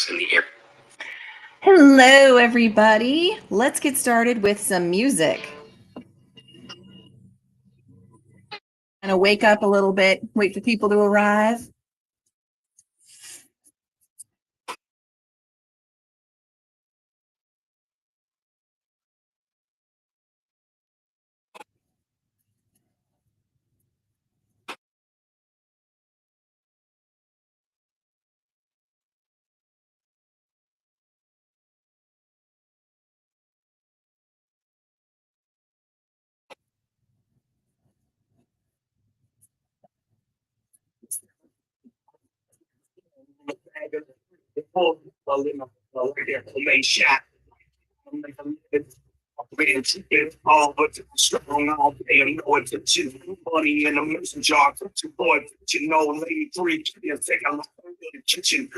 bugs in the air. Hello, everybody. Let's get started with some music. Gonna wake up a little bit, wait for people to arrive. All but strong all day and know what to do. Money in the mason jar to boy, you know, lady three, you take a lot in the kitchen.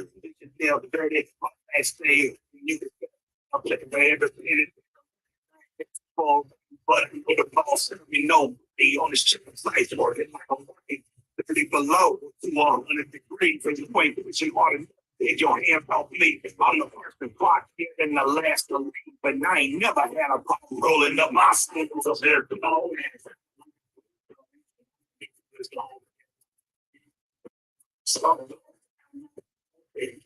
They'll dirty, I stay. You can play the band, but the boss, you know, the on his chicken slice working like a working 30 below 100 degrees from the point which you ought to take your hand off me. I'm the first to clock here and the last to leave, but I ain't never had a problem rolling up my sleeves up there to know. So, it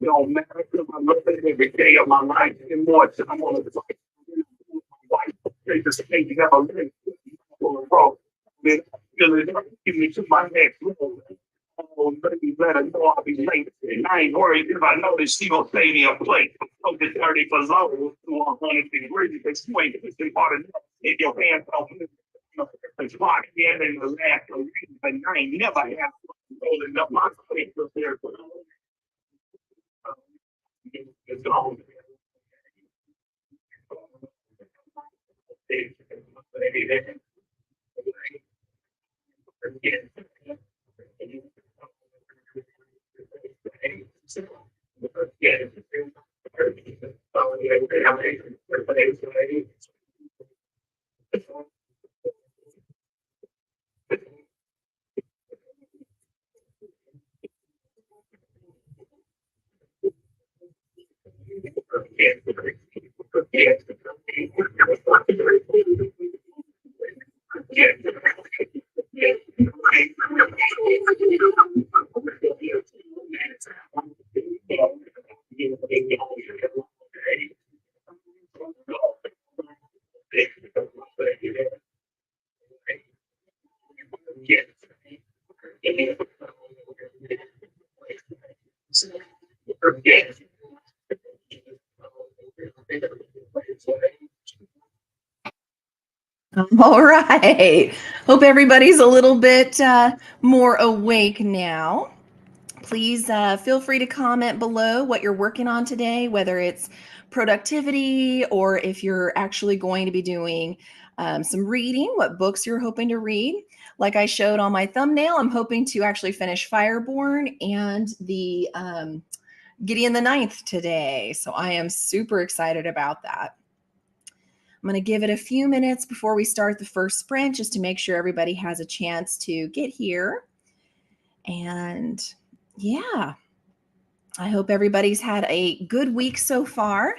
don't matter because I love it every day of my life and more. I'm on the fight. They just think you have a little bro. Then give me to my next level. Oh, baby, better know I'll be late. And I ain't worried if I know that she gonna save me a plate. So the 30 below to 100 degrees. It's swing. It's hard enough. If your hands don't move, it's hot again in the last week. But I ain't never had rolling up my plate up there. It's gone. All right. Hope everybody's a little bit more awake now. Please feel free to comment below what you're working on today, whether it's productivity or if you're actually going to be doing some reading, what books you're hoping to read. Like I showed on my thumbnail, I'm hoping to actually finish Fireborn and the Gideon the Ninth today. So I am super excited about that. I'm going to give it a few minutes before we start the first sprint just to make sure everybody has a chance to get here. And yeah, I hope everybody's had a good week so far.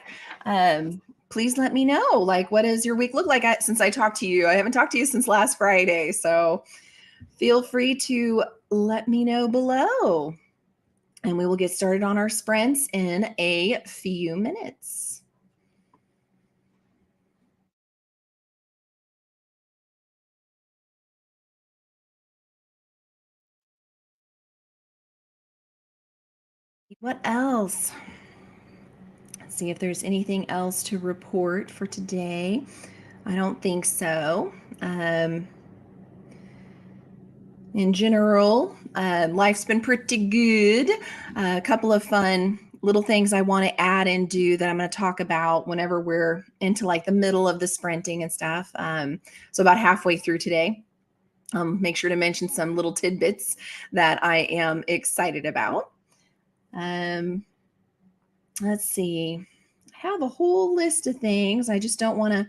Please let me know, like, what does your week look like since I talked to you? I haven't talked to you since last Friday, so feel free to let me know below. And we will get started on our sprints in a few minutes. What else? Let's see if there's anything else to report for today. I don't think so. In general, life's been pretty good. A couple of fun little things I want to add and do that I'm going to talk about whenever we're into like the middle of the sprinting and stuff. So about halfway through today, make sure to mention some little tidbits that I am excited about. Let's see. I have a whole list of things. I just don't want to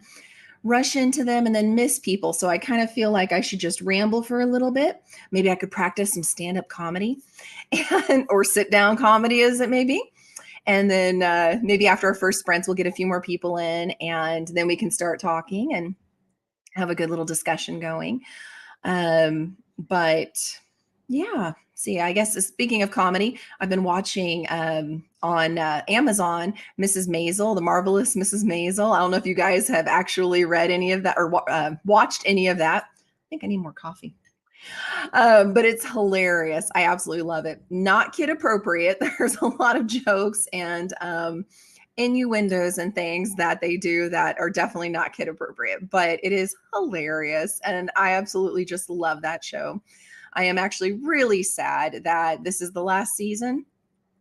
rush into them and then miss people. So I kind of feel like I should just ramble for a little bit. Maybe I could practice some stand-up comedy or sit down comedy as it may be. And then maybe after our first sprints, we'll get a few more people in and then we can start talking and have a good little discussion going. But yeah, see, I guess speaking of comedy, I've been watching on Amazon, Mrs. Maisel, The Marvelous Mrs. Maisel. I don't know if you guys have actually read any of that or watched any of that. I think I need more coffee. But it's hilarious. I absolutely love it. Not kid appropriate. There's a lot of jokes and innuendos and things that they do that are definitely not kid appropriate, but it is hilarious. And I absolutely just love that show. I am actually really sad that this is the last season,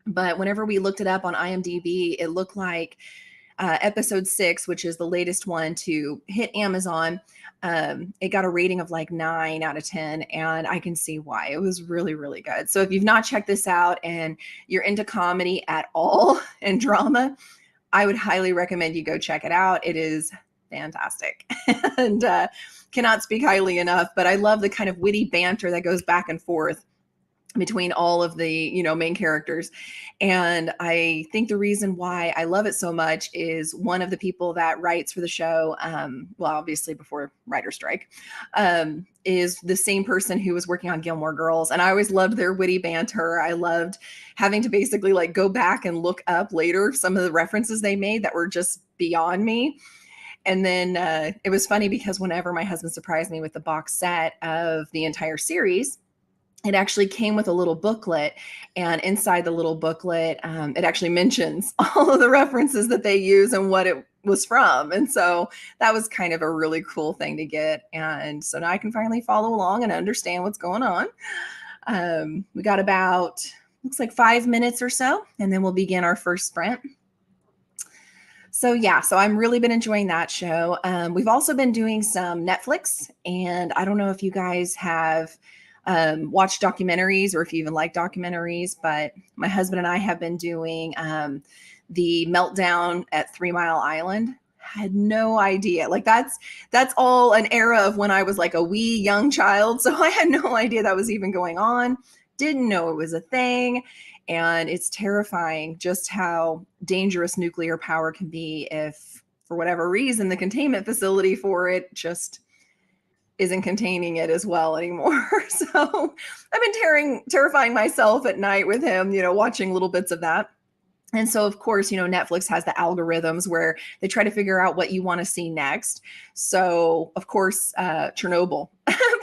but whenever we looked it up on IMDb, it looked like episode 6, which is the latest one to hit Amazon, it got a rating of like 9 out of 10, and I can see why. It was really, really good. So if you've not checked this out and you're into comedy at all and drama, I would highly recommend you go check it out. It is fantastic. And cannot speak highly enough, but I love the kind of witty banter that goes back and forth between all of the, main characters. And I think the reason why I love it so much is one of the people that writes for the show, well, obviously before writer strike, is the same person who was working on Gilmore Girls. And I always loved their witty banter. I loved having to basically like go back and look up later some of the references they made that were just beyond me. And then it was funny because whenever my husband surprised me with the box set of the entire series, it actually came with a little booklet, and inside the little booklet, it actually mentions all of the references that they use and what it was from. And so that was kind of a really cool thing to get. And so now I can finally follow along and understand what's going on. We got about, looks like 5 minutes or so, and then we'll begin our first sprint. So yeah, so I'm really been enjoying that show. We've also been doing some Netflix, and I don't know if you guys have watch documentaries or if you even like documentaries, but my husband and I have been doing the Meltdown at 3 Mile Island. Had no idea. Like that's all an era of when I was like a wee young child. So I had no idea that was even going on. Didn't know it was a thing. And it's terrifying just how dangerous nuclear power can be if, for whatever reason, the containment facility for it just isn't containing it as well anymore. So I've been terrifying myself at night with him, watching little bits of that. And so, of course, Netflix has the algorithms where they try to figure out what you want to see next. So, of course, Chernobyl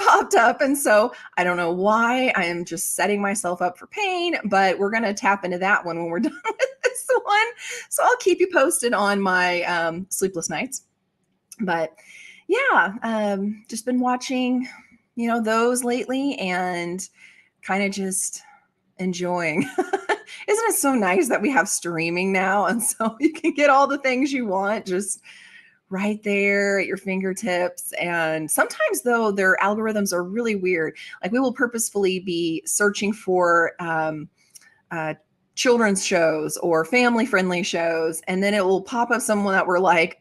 popped up. And so I don't know why. I am just setting myself up for pain, but we're going to tap into that one when we're done with this one. So I'll keep you posted on my sleepless nights. But yeah, just been watching, those lately and kind of just enjoying. Isn't it so nice that we have streaming now? And so you can get all the things you want just right there at your fingertips. And sometimes, though, their algorithms are really weird. Like we will purposefully be searching for children's shows or family-friendly shows, and then it will pop up someone that we're like,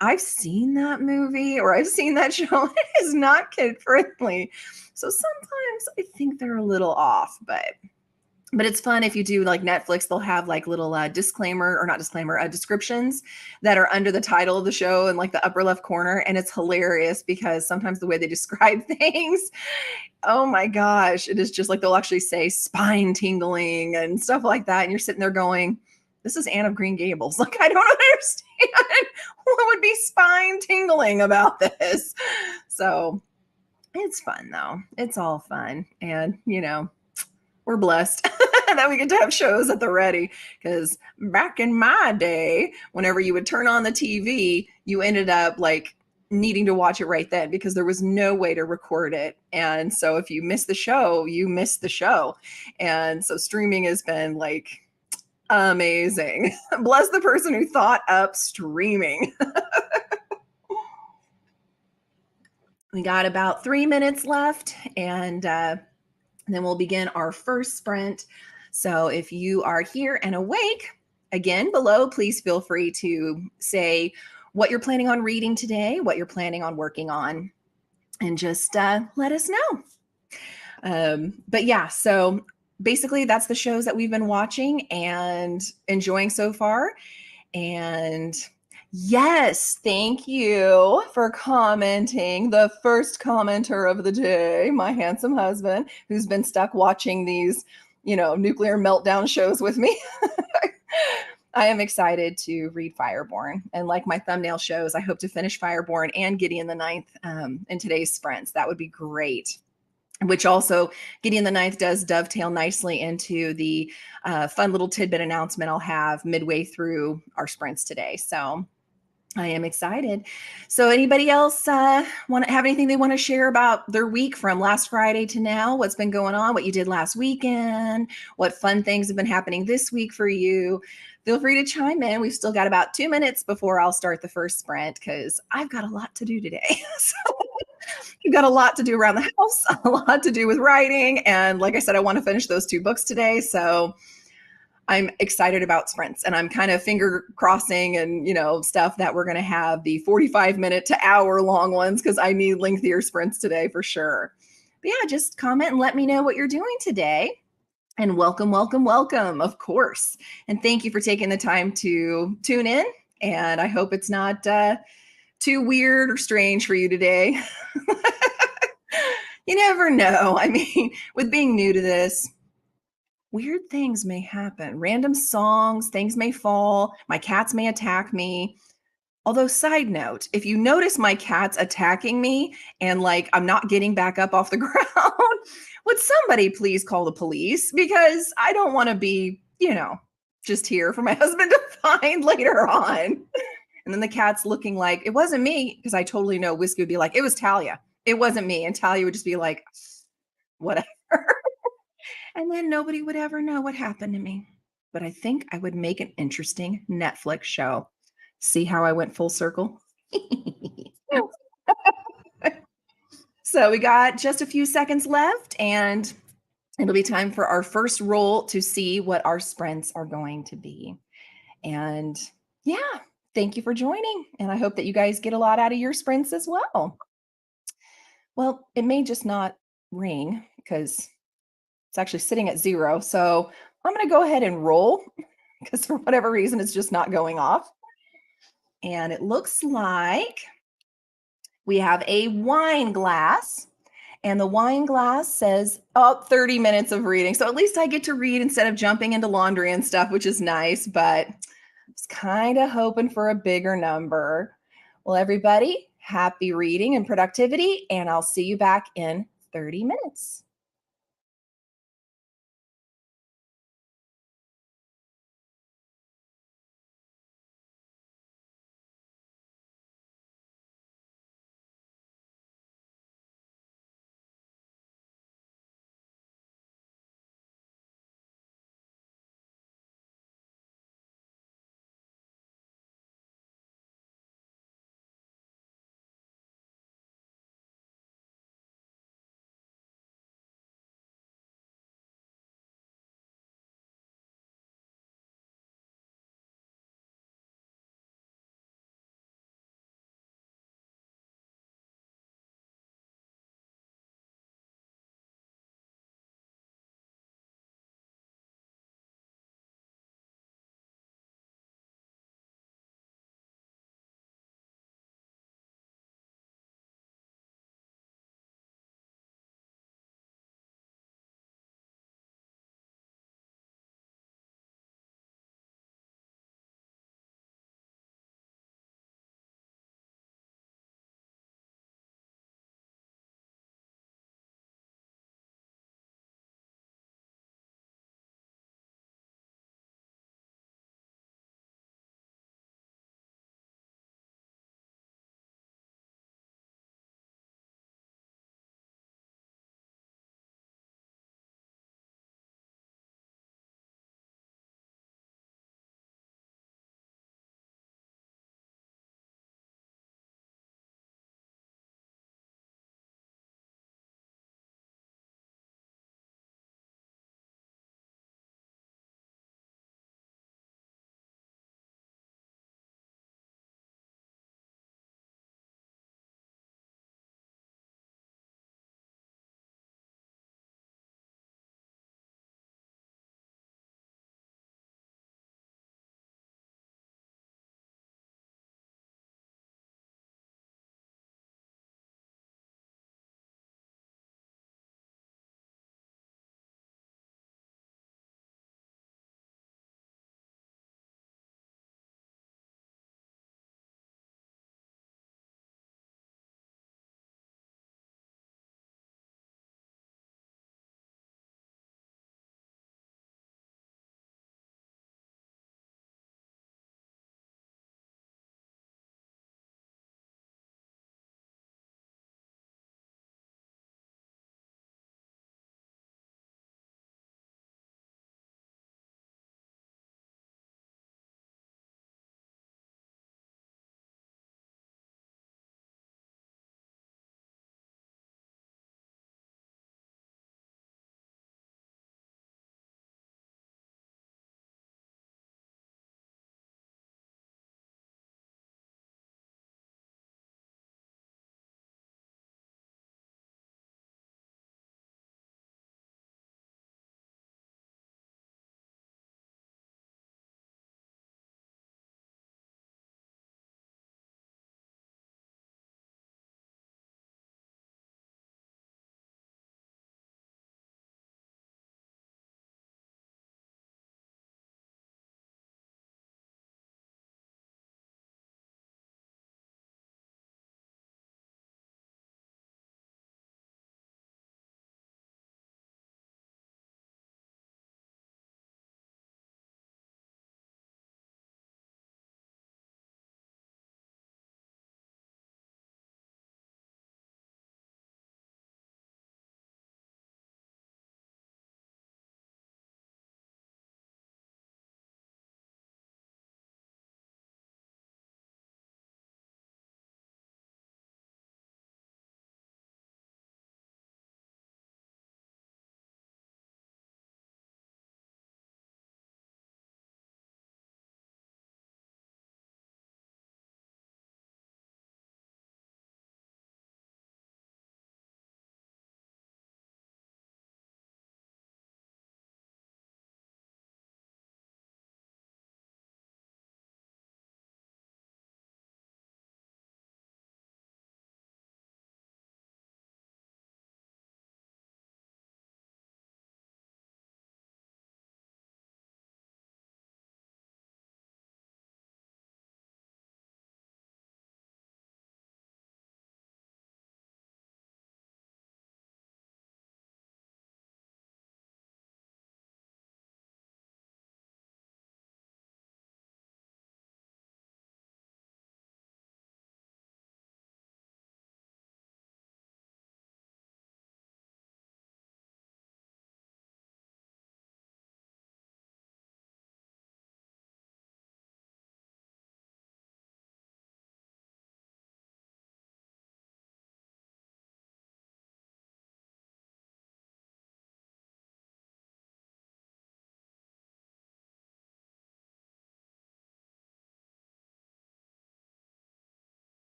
I've seen that movie or I've seen that show. It is not kid-friendly. So sometimes I think they're a little off, but it's fun if you do like Netflix, they'll have like little descriptions that are under the title of the show in like the upper left corner. And it's hilarious because sometimes the way they describe things, oh my gosh, it is just like they'll actually say spine tingling and stuff like that. And you're sitting there going, this is Anne of Green Gables. Like, I don't understand what would be spine tingling about this. So it's fun though. It's all fun. And, we're blessed that we get to have shows at the ready, because back in my day, whenever you would turn on the TV, you ended up like needing to watch it right then because there was no way to record it. And so if you miss the show, you miss the show. And so streaming has been like Amazing. Bless the person who thought up streaming. We got about 3 minutes left, and then we'll begin our first sprint. So if you are here and awake, again, below, please feel free to say what you're planning on reading today, what you're planning on working on, and just let us know. But yeah, so basically that's the shows that we've been watching and enjoying so far. And yes, thank you for commenting. The first commenter of the day, my handsome husband, who's been stuck watching these, nuclear meltdown shows with me. I am excited to read Fireborn. And like my thumbnail shows, I hope to finish Fireborn and Gideon the Ninth in today's sprints. That would be great. Which also, Gideon the Ninth does dovetail nicely into the fun little tidbit announcement I'll have midway through our sprints today. So I am excited. So anybody else have anything they want to share about their week from last Friday to now? What's been going on? What you did last weekend? What fun things have been happening this week for you? Feel free to chime in. We've still got about 2 minutes before I'll start the first sprint because I've got a lot to do today. So you've got a lot to do around the house, a lot to do with writing. And like I said, I want to finish those 2 books today. So I'm excited about sprints, and I'm kind of finger crossing and, stuff that we're going to have the 45-minute to hour long ones because I need lengthier sprints today for sure. But yeah, just comment and let me know what you're doing today. And welcome, welcome, welcome, of course. And thank you for taking the time to tune in. And I hope it's not too weird or strange for you today. You never know. I mean, with being new to this, weird things may happen. Random songs, things may fall. My cats may attack me. Although, side note, if you notice my cats attacking me and like I'm not getting back up off the ground, would somebody please call the police? Because I don't want to be, just here for my husband to find later on. And then the cat's looking like, it wasn't me, because I totally know Whiskey would be like, it was Talia. It wasn't me. And Talia would just be like, whatever. And then nobody would ever know what happened to me. But I think I would make an interesting Netflix show. See how I went full circle? So we got just a few seconds left, and it'll be time for our first roll to see what our sprints are going to be. And yeah, thank you for joining. And I hope that you guys get a lot out of your sprints as well. Well, it may just not ring because it's actually sitting at 0. So I'm going to go ahead and roll because for whatever reason, it's just not going off. And it looks like we have a wine glass. And the wine glass says, 30 minutes of reading. So at least I get to read instead of jumping into laundry and stuff, which is nice. But I was kind of hoping for a bigger number. Well, everybody, happy reading and productivity. And I'll see you back in 30 minutes.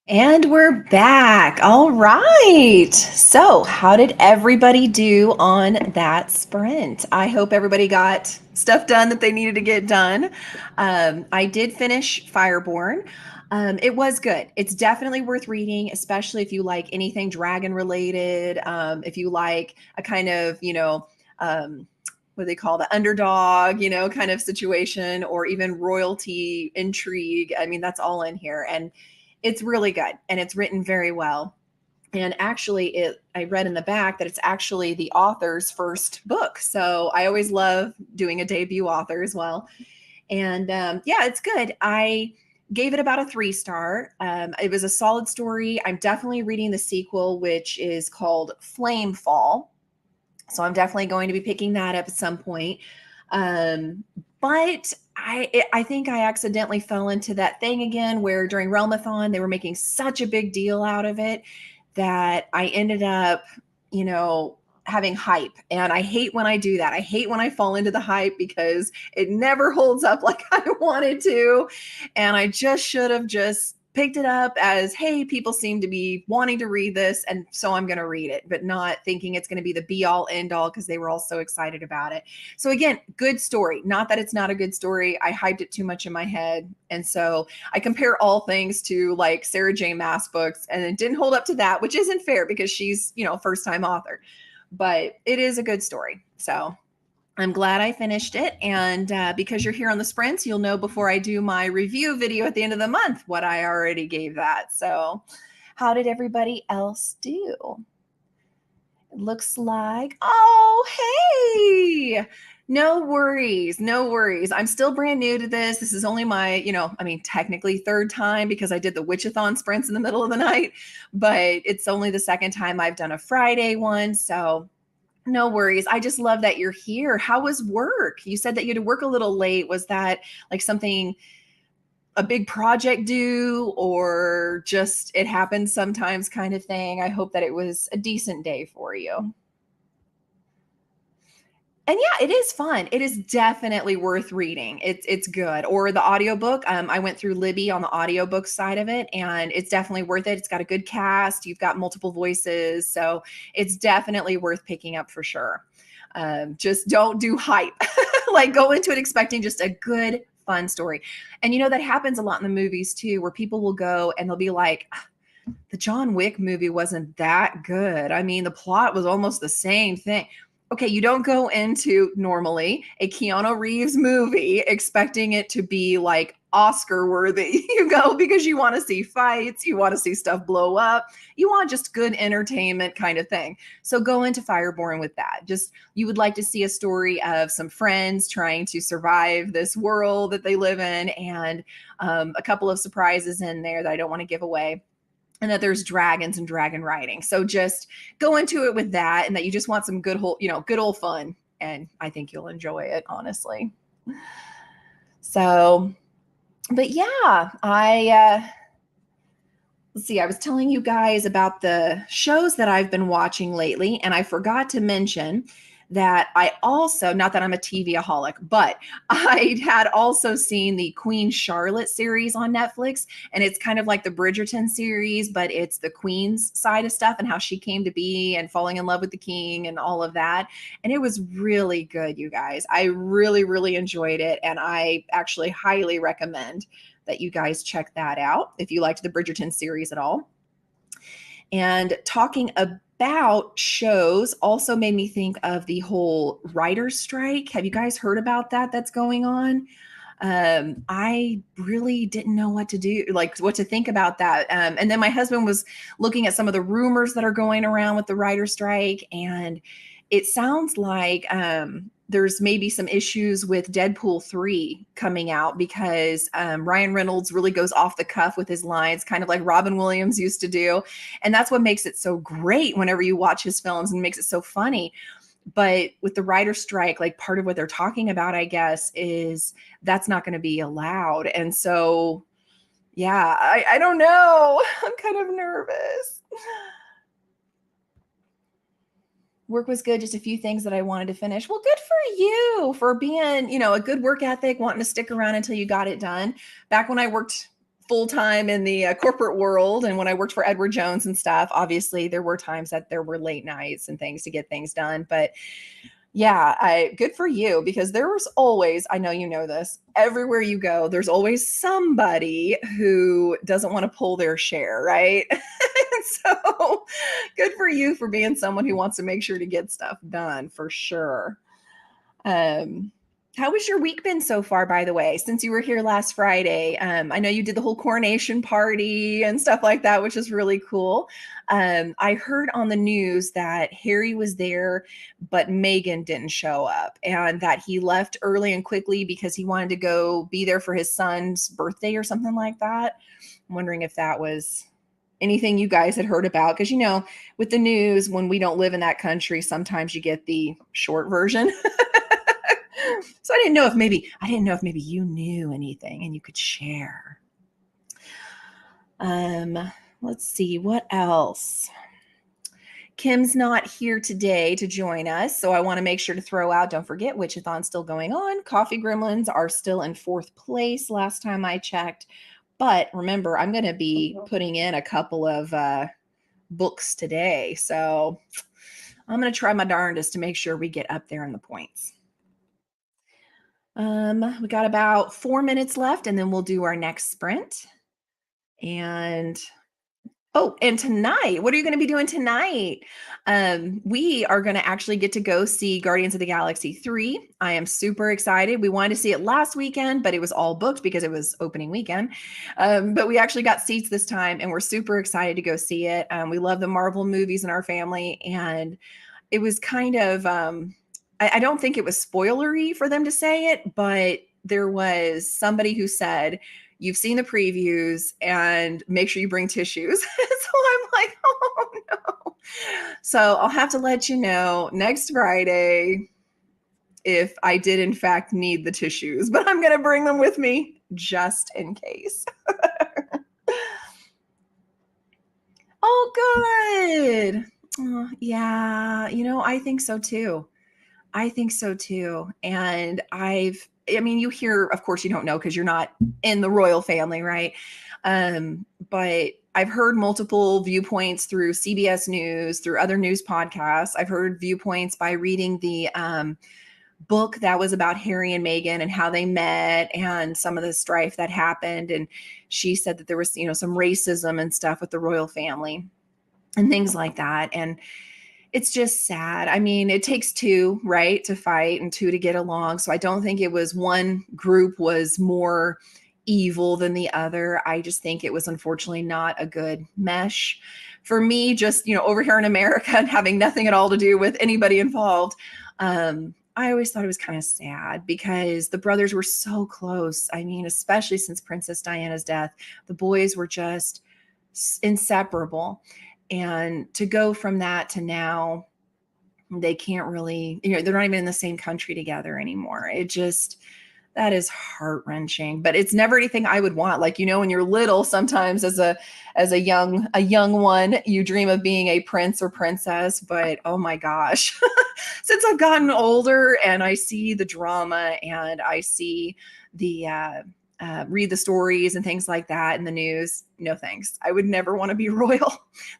And we're back. All right. So, how did everybody do on that sprint? I hope everybody got stuff done that they needed to get done. I did finish Fireborn. It was good. It's definitely worth reading, especially if you like anything dragon related. If you like a kind of, what they call the underdog, kind of situation, or even royalty intrigue. I mean, that's all in here. And it's really good and it's written very well. And actually, I read in the back that it's actually the author's first book. So I always love doing a debut author as well. And yeah, it's good. I gave it about a 3-star. It was a solid story. I'm definitely reading the sequel, which is called Flamefall. So I'm definitely going to be picking that up at some point. But I think I accidentally fell into that thing again where during Realmathon they were making such a big deal out of it that I ended up, having hype. And I hate when I do that. I hate when I fall into the hype because it never holds up like I wanted to. And I just should have just picked it up as, hey, people seem to be wanting to read this, and so I'm going to read it, but not thinking it's going to be the be all end all because they were all so excited about it. So again, good story. Not that it's not a good story. I hyped it too much in my head. And so I compare all things to like Sarah J. Maas books, and it didn't hold up to that, which isn't fair because she's, first time author, but it is a good story. So I'm glad I finished it. And because you're here on the sprints, you'll know before I do my review video at the end of the month what I already gave that. So, how did everybody else do? It looks like, oh, hey, no worries. No worries. I'm still brand new to this. This is only my, technically third time because I did the Witchathon sprints in the middle of the night, but it's only the second time I've done a Friday one. So, no worries. I just love that you're here. How was work? You said that you had to work a little late. Was that like something, a big project due, or just it happens sometimes kind of thing? I hope that it was a decent day for you. And yeah, it is fun. It is definitely worth reading. It's good. Or the audiobook. I went through Libby on the audiobook side of it, and it's definitely worth it. It's got a good cast. You've got multiple voices. So it's definitely worth picking up for sure. Just don't do hype. Like go into it expecting just a good, fun story. And that happens a lot in the movies too, where people will go and they'll be like, the John Wick movie wasn't that good. I mean, the plot was almost the same thing. Okay, you don't go into normally a Keanu Reeves movie expecting it to be like Oscar worthy. You go because you want to see fights, you want to see stuff blow up, you want just good entertainment kind of thing. So go into Fireborn with that. Just you would like to see a story of some friends trying to survive this world that they live in, and a couple of surprises in there that I don't want to give away, and that there's dragons and dragon riding. So just go into it with that, and that you just want some good old fun. And I think you'll enjoy it, honestly. So, but yeah, let's see, I was telling you guys about the shows that I've been watching lately, and I forgot to mention that I also, not that I'm a TV-aholic, but I had also seen the Queen Charlotte series on Netflix, and it's kind of like the Bridgerton series, but it's the Queen's side of stuff and how she came to be and falling in love with the king and all of that. And it was really good, you guys. I really, really enjoyed it, and I actually highly recommend that you guys check that out if you liked the Bridgerton series at all. And talking about shows also made me think of the whole writer's strike. Have you guys heard about that that's going on? I really didn't know what to do, like what to think about that. And then my husband was looking at some of the rumors that are going around with the writer's strike, and it sounds like there's maybe some issues with Deadpool 3 coming out because Ryan Reynolds really goes off the cuff with his lines, kind of like Robin Williams used to do. And that's what makes it so great whenever you watch his films and makes it so funny. But with the writer's strike, like part of what they're talking about, I guess, is that's not going to be allowed. And so, yeah, I don't know. I'm kind of nervous. Work was good. Just a few things that I wanted to finish. Well, good for you for being, a good work ethic, wanting to stick around until you got it done. Back when I worked full time in the corporate world. And when I worked for Edward Jones and stuff, obviously there were times that there were late nights and things to get things done. But yeah, good for you, because there was always, I know you know this, everywhere you go, there's always somebody who doesn't want to pull their share, right? So good for you for being someone who wants to make sure to get stuff done, for sure. Um, how has your week been so far, by the way, since you were here last Friday? I know you did the whole coronation party and stuff like that, which is really cool. I heard on the news that Harry was there, but Meghan didn't show up, and that he left early and quickly because he wanted to go be there for his son's birthday or something like that. I'm wondering if that was anything you guys had heard about, because with the news, when we don't live in that country, sometimes you get the short version. So I didn't know if maybe you knew anything and you could share. Let's see what else. Kim's not here today to join us, so I want to make sure to throw out, don't forget, Witchathon's still going on. Coffee Gremlins are still in 4th place last time I checked. But remember, I'm going to be putting in a couple of books today. So I'm going to try my darndest to make sure we get up there in the points. We got about 4 minutes left, and then we'll do our next sprint. And tonight, what are you going to be doing tonight? We are going to actually get to go see Guardians of the Galaxy 3. I am super excited. We wanted to see it last weekend, but it was all booked because it was opening weekend. But we actually got seats this time, and we're super excited to go see it. We love the Marvel movies in our family, and it was kind of, I don't think it was spoilery for them to say it, but there was somebody who said, you've seen the previews and make sure you bring tissues. So I'm like, oh no. So I'll have to let you know next Friday if I did in fact need the tissues, but I'm going to bring them with me just in case. Oh, good. Oh, yeah. I think so too. And you hear, of course you don't know because you're not in the royal family, right? But I've heard multiple viewpoints through CBS News, through other news podcasts. I've heard viewpoints by reading the book that was about Harry and Meghan and how they met and some of the strife that happened. And she said that there was, some racism and stuff with the royal family and things like that. And it's just sad. I mean, it takes two, right, to fight and two to get along. So I don't think it was one group was more evil than the other. I just think it was unfortunately not a good mesh. For me, just, over here in America and having nothing at all to do with anybody involved, I always thought it was kind of sad because the brothers were so close. I mean, especially since Princess Diana's death, the boys were just inseparable. And to go from that to now, they can't really, they're not even in the same country together anymore. That is heart-wrenching, but it's never anything I would want. Like, when you're little, sometimes as a young one, you dream of being a prince or princess, but oh my gosh, since I've gotten older and I see the drama and I see the, read the stories and things like that in the news. No thanks. I would never want to be royal.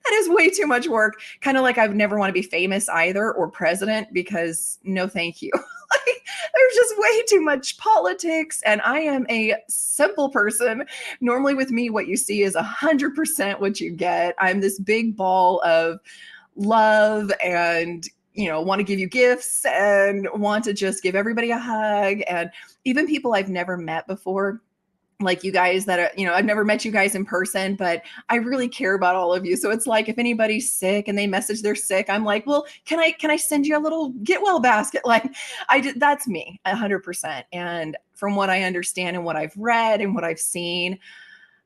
That is way too much work. Kind of like I would never want to be famous either or president because no thank you. There's just way too much politics and I am a simple person. Normally with me, what you see is 100% what you get. I'm this big ball of love and want to give you gifts and want to just give everybody a hug. And even people I've never met before, like you guys that are, I've never met you guys in person, but I really care about all of you. So it's like, if anybody's sick and they message they're sick, I'm like, well, can I send you a little get well basket? Like that's me 100%. And from what I understand and what I've read and what I've seen,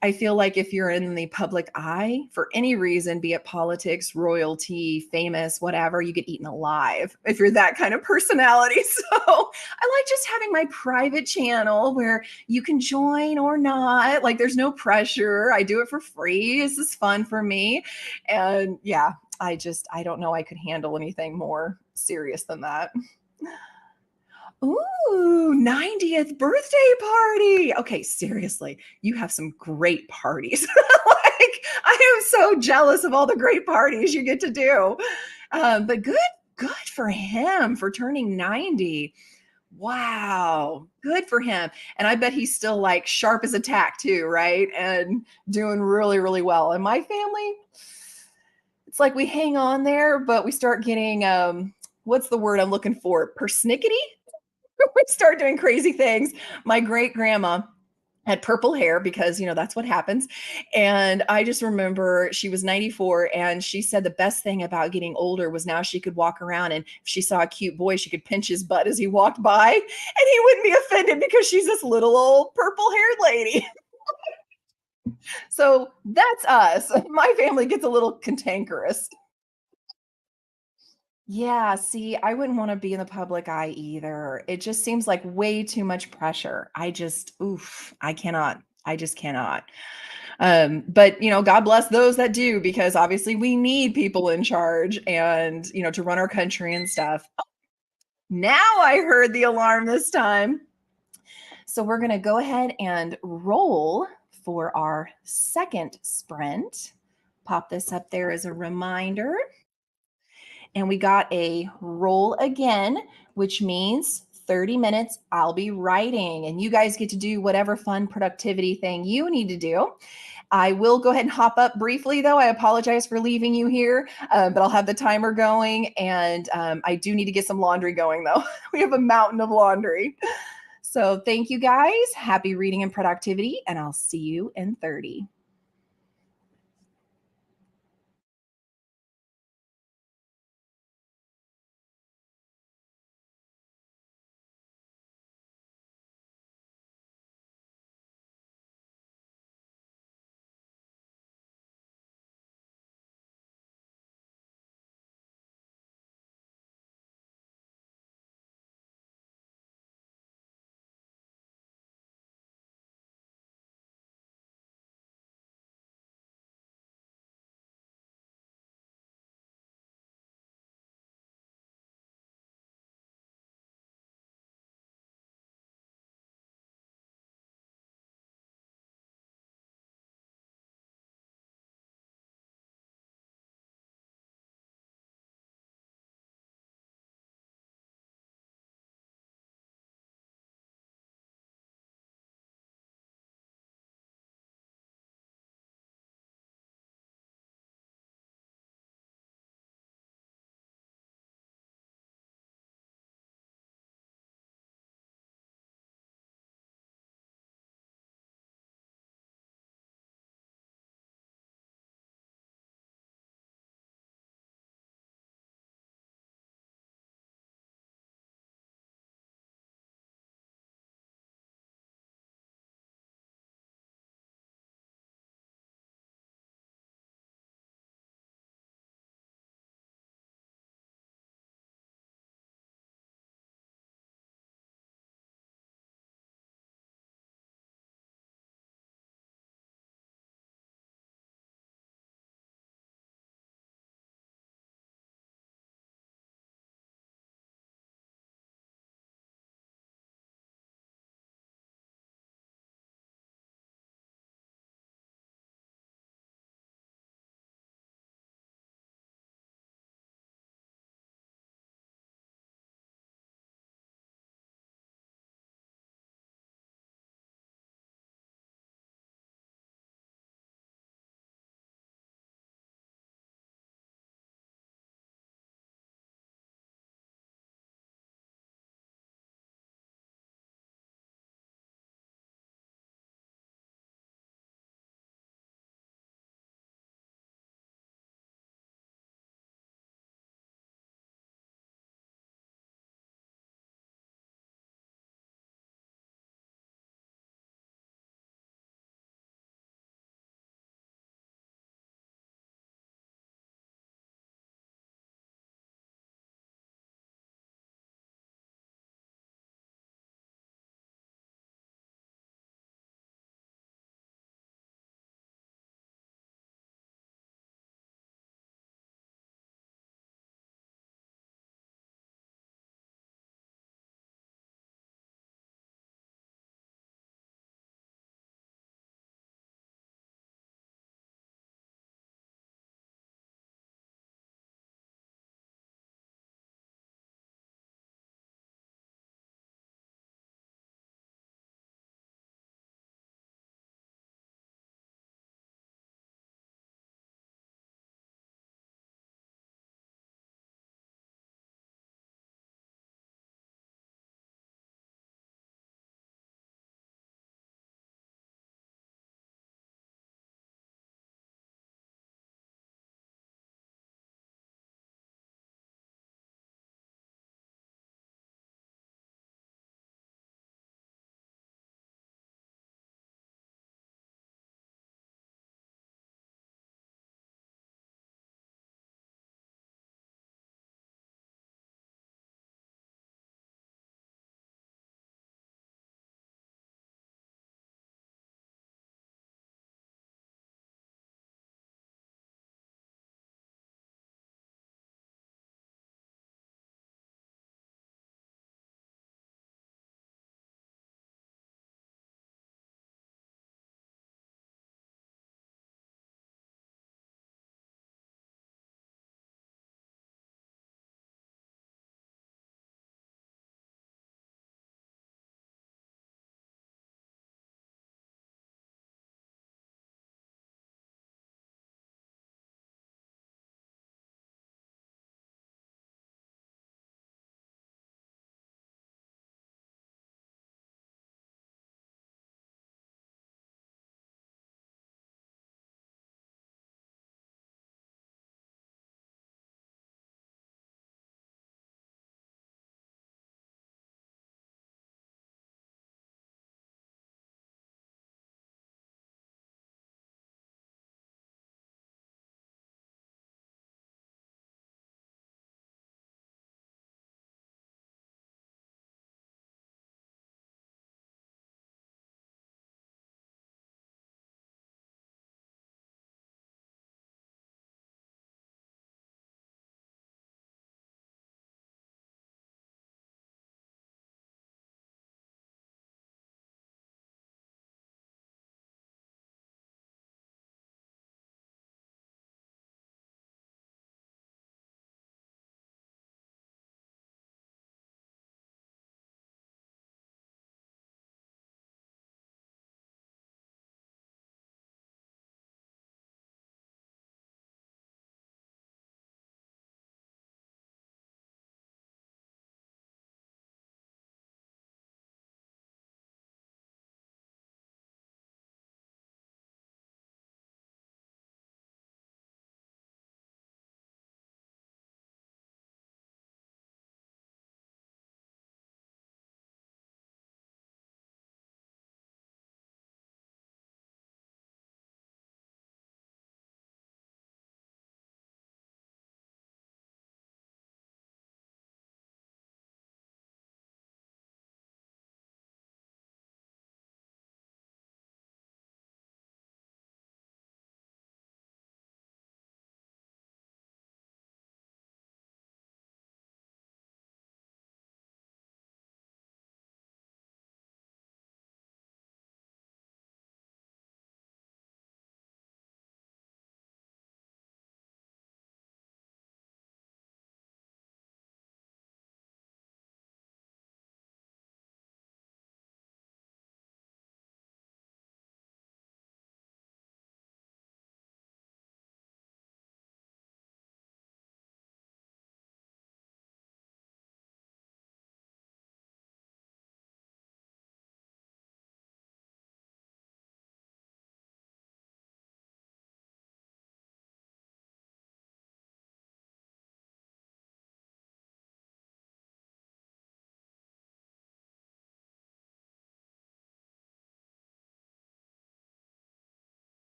I feel like if you're in the public eye for any reason, be it politics, royalty, famous, whatever, you get eaten alive if you're that kind of personality. So I like just having my private channel where you can join or not. Like there's no pressure. I do it for free. This is fun for me. And yeah, I don't know I could handle anything more serious than that. Ooh, 90th birthday party. Okay, seriously, you have some great parties. Like, I am so jealous of all the great parties you get to do. But good for him for turning 90. Wow, good for him. And I bet he's still like sharp as a tack too, right? And doing really, really well. And my family, it's like we hang on there, but we start getting what's the word I'm looking for? Persnickety? We start doing crazy things. My great grandma had purple hair because, that's what happens. And I just remember she was 94 and she said the best thing about getting older was now she could walk around and if she saw a cute boy, she could pinch his butt as he walked by and he wouldn't be offended because she's this little old purple haired lady. So that's us. My family gets a little cantankerous. Yeah, see, I wouldn't wanna be in the public eye either. It just seems like way too much pressure. Oof, I cannot. I just cannot. But, God bless those that do because obviously we need people in charge and, to run our country and stuff. Now I heard the alarm this time. So we're gonna go ahead and roll for our second sprint. Pop this up there as a reminder. And we got a roll again, which means 30 minutes I'll be writing. And you guys get to do whatever fun productivity thing you need to do. I will go ahead and hop up briefly, though. I apologize for leaving you here, but I'll have the timer going. And I do need to get some laundry going, though. We have a mountain of laundry. So thank you guys. Happy reading and productivity. And I'll see you in 30.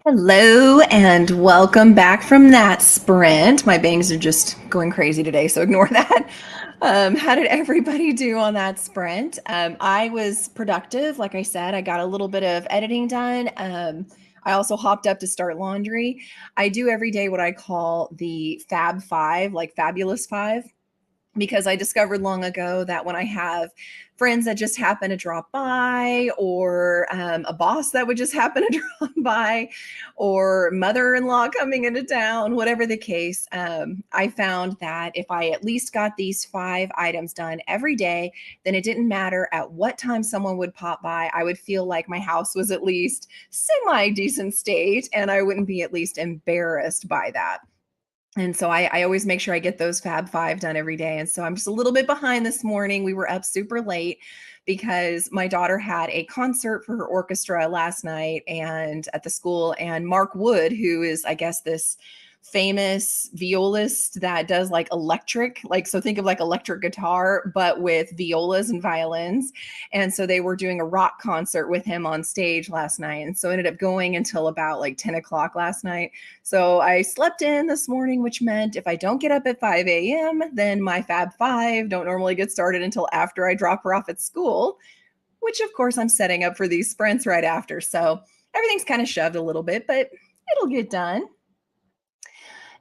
Hello and welcome back from that sprint. My bangs are just going crazy today, so ignore that. How did everybody do on that sprint? I was productive. Like I said, I got a little bit of editing done. I also hopped up to start laundry. I do every day what I call the Fab Five, like Fabulous Five, because I discovered long ago that when I have friends that just happen to drop by, or a boss that would just happen to drop by, or mother-in-law coming into town, whatever the case, I found that if I at least got these 5 items done every day, then it didn't matter at what time someone would pop by. I would feel like my house was at least semi-decent state, and I wouldn't be at least embarrassed by that. And so I always make sure I get those Fab Five done every day. And so I'm just a little bit behind this morning. We were up super late because my daughter had a concert for her orchestra last night and at the school. And Mark Wood, who is, I guess, this famous violist that does like electric, like, so think of like electric guitar, but with violas and violins. And so they were doing a rock concert with him on stage last night. And so ended up going until about like 10 o'clock last night. So I slept in this morning, which meant if I don't get up at 5 a.m., then my Fab Five don't normally get started until after I drop her off at school, which of course I'm setting up for these sprints right after. So everything's kind of shoved a little bit, but it'll get done.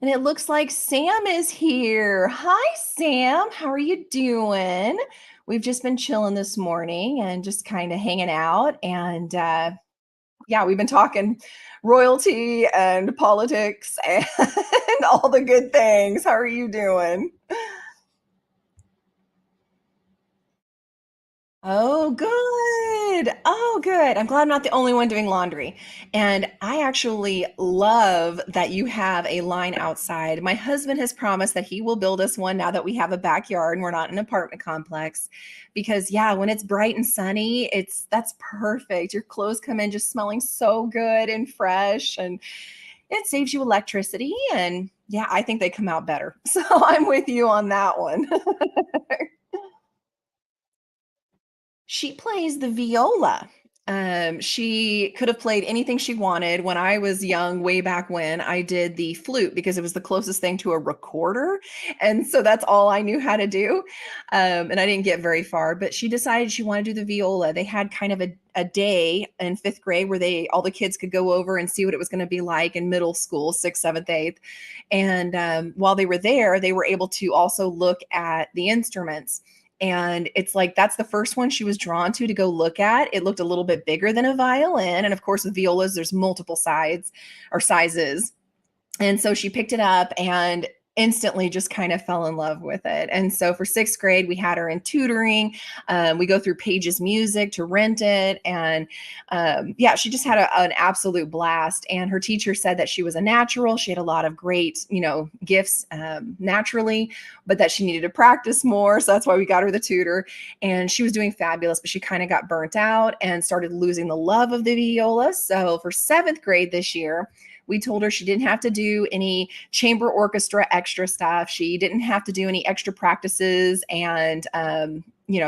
And it looks like Sam is here. Hi, Sam. How are you doing? We've just been chilling this morning and just kind of hanging out. And yeah, we've been talking royalty and politics and all the good things. How are you doing? Oh, good. Oh, good. I'm glad I'm not the only one doing laundry. And I actually love that you have a line outside. My husband has promised that he will build us one now that we have a backyard and we're not in an apartment complex. Because yeah, when it's bright and sunny, that's perfect. Your clothes come in just smelling so good and fresh, and it saves you electricity. And yeah, I think they come out better. So I'm with you on that one. She plays the viola. She could have played anything she wanted. When I was young, way back when, I did the flute because it was the closest thing to a recorder. And so that's all I knew how to do. And I didn't get very far, but she decided she wanted to do the viola. They had kind of a day in fifth grade where all the kids could go over and see what it was going to be like in middle school, sixth, seventh, eighth. And while they were there, they were able to also look at the instruments. And it's like that's the first one she was drawn to go look at. It looked a little bit bigger than a violin. And of course, with violas, there's multiple sides or sizes. And so she picked it up and instantly just kind of fell in love with it. And so for sixth grade, we had her in tutoring. We go through Pages Music to rent it. And yeah, she just had an absolute blast. And her teacher said that she was a natural. She had a lot of great, gifts naturally, but that she needed to practice more. So that's why we got her the tutor. And she was doing fabulous, but she kind of got burnt out and started losing the love of the viola. So for seventh grade this year, we told her she didn't have to do any chamber orchestra extra stuff. She didn't have to do any extra practices and,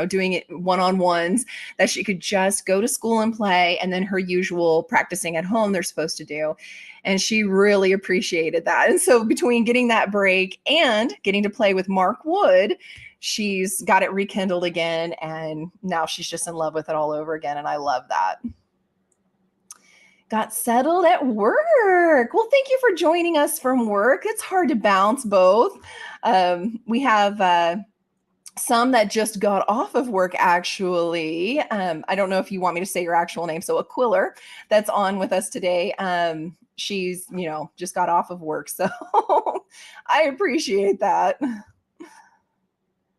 doing it one-on-ones, that she could just go to school and play, and then her usual practicing at home they're supposed to do. And she really appreciated that. And so between getting that break and getting to play with Mark Wood, she's got it rekindled again. And now she's just in love with it all over again. And I love that. Got settled at work. Well, thank you for joining us from work. It's hard to balance both. We have some that just got off of work, actually. I don't know if you want me to say your actual name. So Aquiller, that's on with us today. She's, just got off of work. So I appreciate that.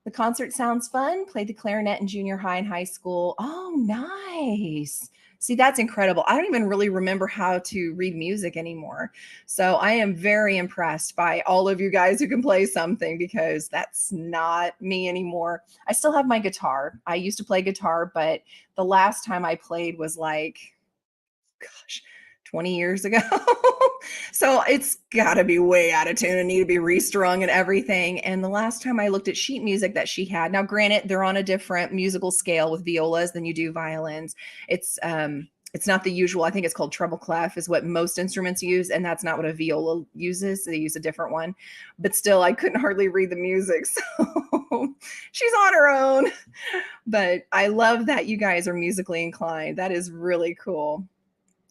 The concert sounds fun. Played the clarinet in junior high and high school. Oh, nice. See, that's incredible. I don't even really remember how to read music anymore. So I am very impressed by all of you guys who can play something, because that's not me anymore. I still have my guitar. I used to play guitar, but the last time I played was like, gosh, 20 years ago. So it's got to be way out of tune and need to be restrung and everything. And the last time I looked at sheet music that she had, now granted, they're on a different musical scale with violas than you do violins. It's it's not the usual. I think it's called treble clef is what most instruments use, and that's not what a viola uses. They use a different one. But still, I couldn't hardly read the music, so she's on her own. But I love that you guys are musically inclined. That is really cool.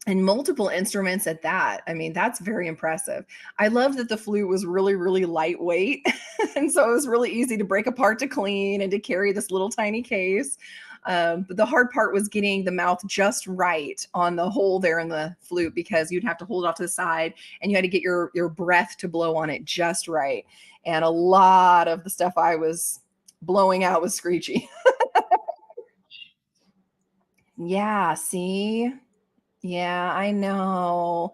And multiple instruments at that. I mean, that's very impressive. I love that the flute was really, really lightweight. And so it was really easy to break apart to clean and to carry this little tiny case. But the hard part was getting the mouth just right on the hole there in the flute, because you'd have to hold it off to the side and you had to get your breath to blow on it just right. And a lot of the stuff I was blowing out was screechy. Yeah, see? Yeah, I know.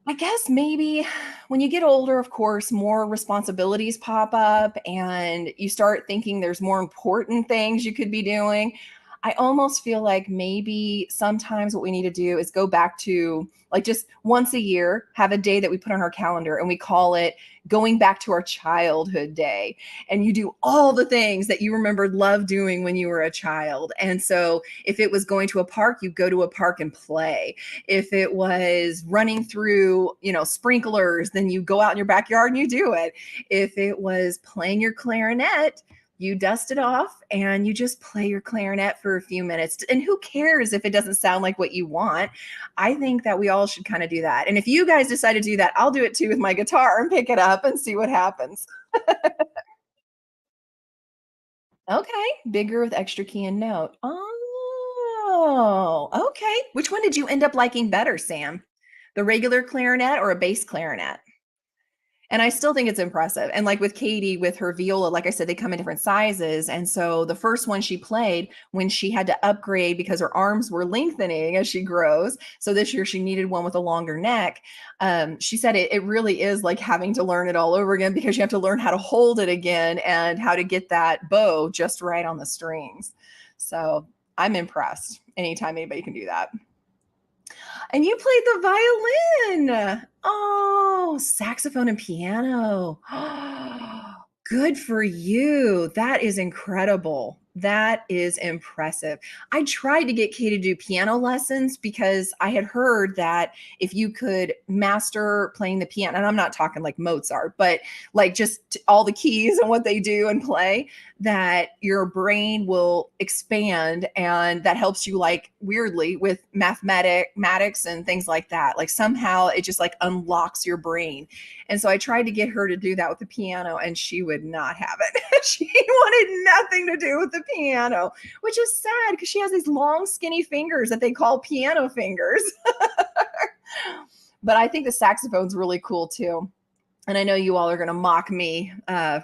I guess maybe when you get older, of course, more responsibilities pop up and you start thinking there's more important things you could be doing. I almost feel like maybe sometimes what we need to do is go back to like just once a year, have a day that we put on our calendar and we call it going back to our childhood day. And you do all the things that you remembered love doing when you were a child. And so if it was going to a park, you go to a park and play. If it was running through, sprinklers, then you go out in your backyard and you do it. If it was playing your clarinet, you dust it off and you just play your clarinet for a few minutes. And who cares if it doesn't sound like what you want? I think that we all should kind of do that. And if you guys decide to do that, I'll do it too with my guitar and pick it up and see what happens. Okay. Bigger with extra key and note. Oh, okay. Which one did you end up liking better, Sam? The regular clarinet or a bass clarinet? And I still think it's impressive. And like with Katie, with her viola, like I said, they come in different sizes. And so the first one she played when she had to upgrade because her arms were lengthening as she grows. So this year she needed one with a longer neck. She said it really is like having to learn it all over again, because you have to learn how to hold it again and how to get that bow just right on the strings. So I'm impressed anytime anybody can do that. And you played the violin. Oh, saxophone and piano. Good for you. That is incredible. That is impressive. I tried to get Kay to do piano lessons because I had heard that if you could master playing the piano, and I'm not talking like Mozart, but like just all the keys and what they do and play, that your brain will expand, and that helps you like weirdly with mathematics and things like that. Like somehow it just like unlocks your brain. And so I tried to get her to do that with the piano and she would not have it. She wanted nothing to do with the piano, which is sad because she has these long skinny fingers that they call piano fingers. But I think the saxophone's really cool too. And I know you all are going to mock me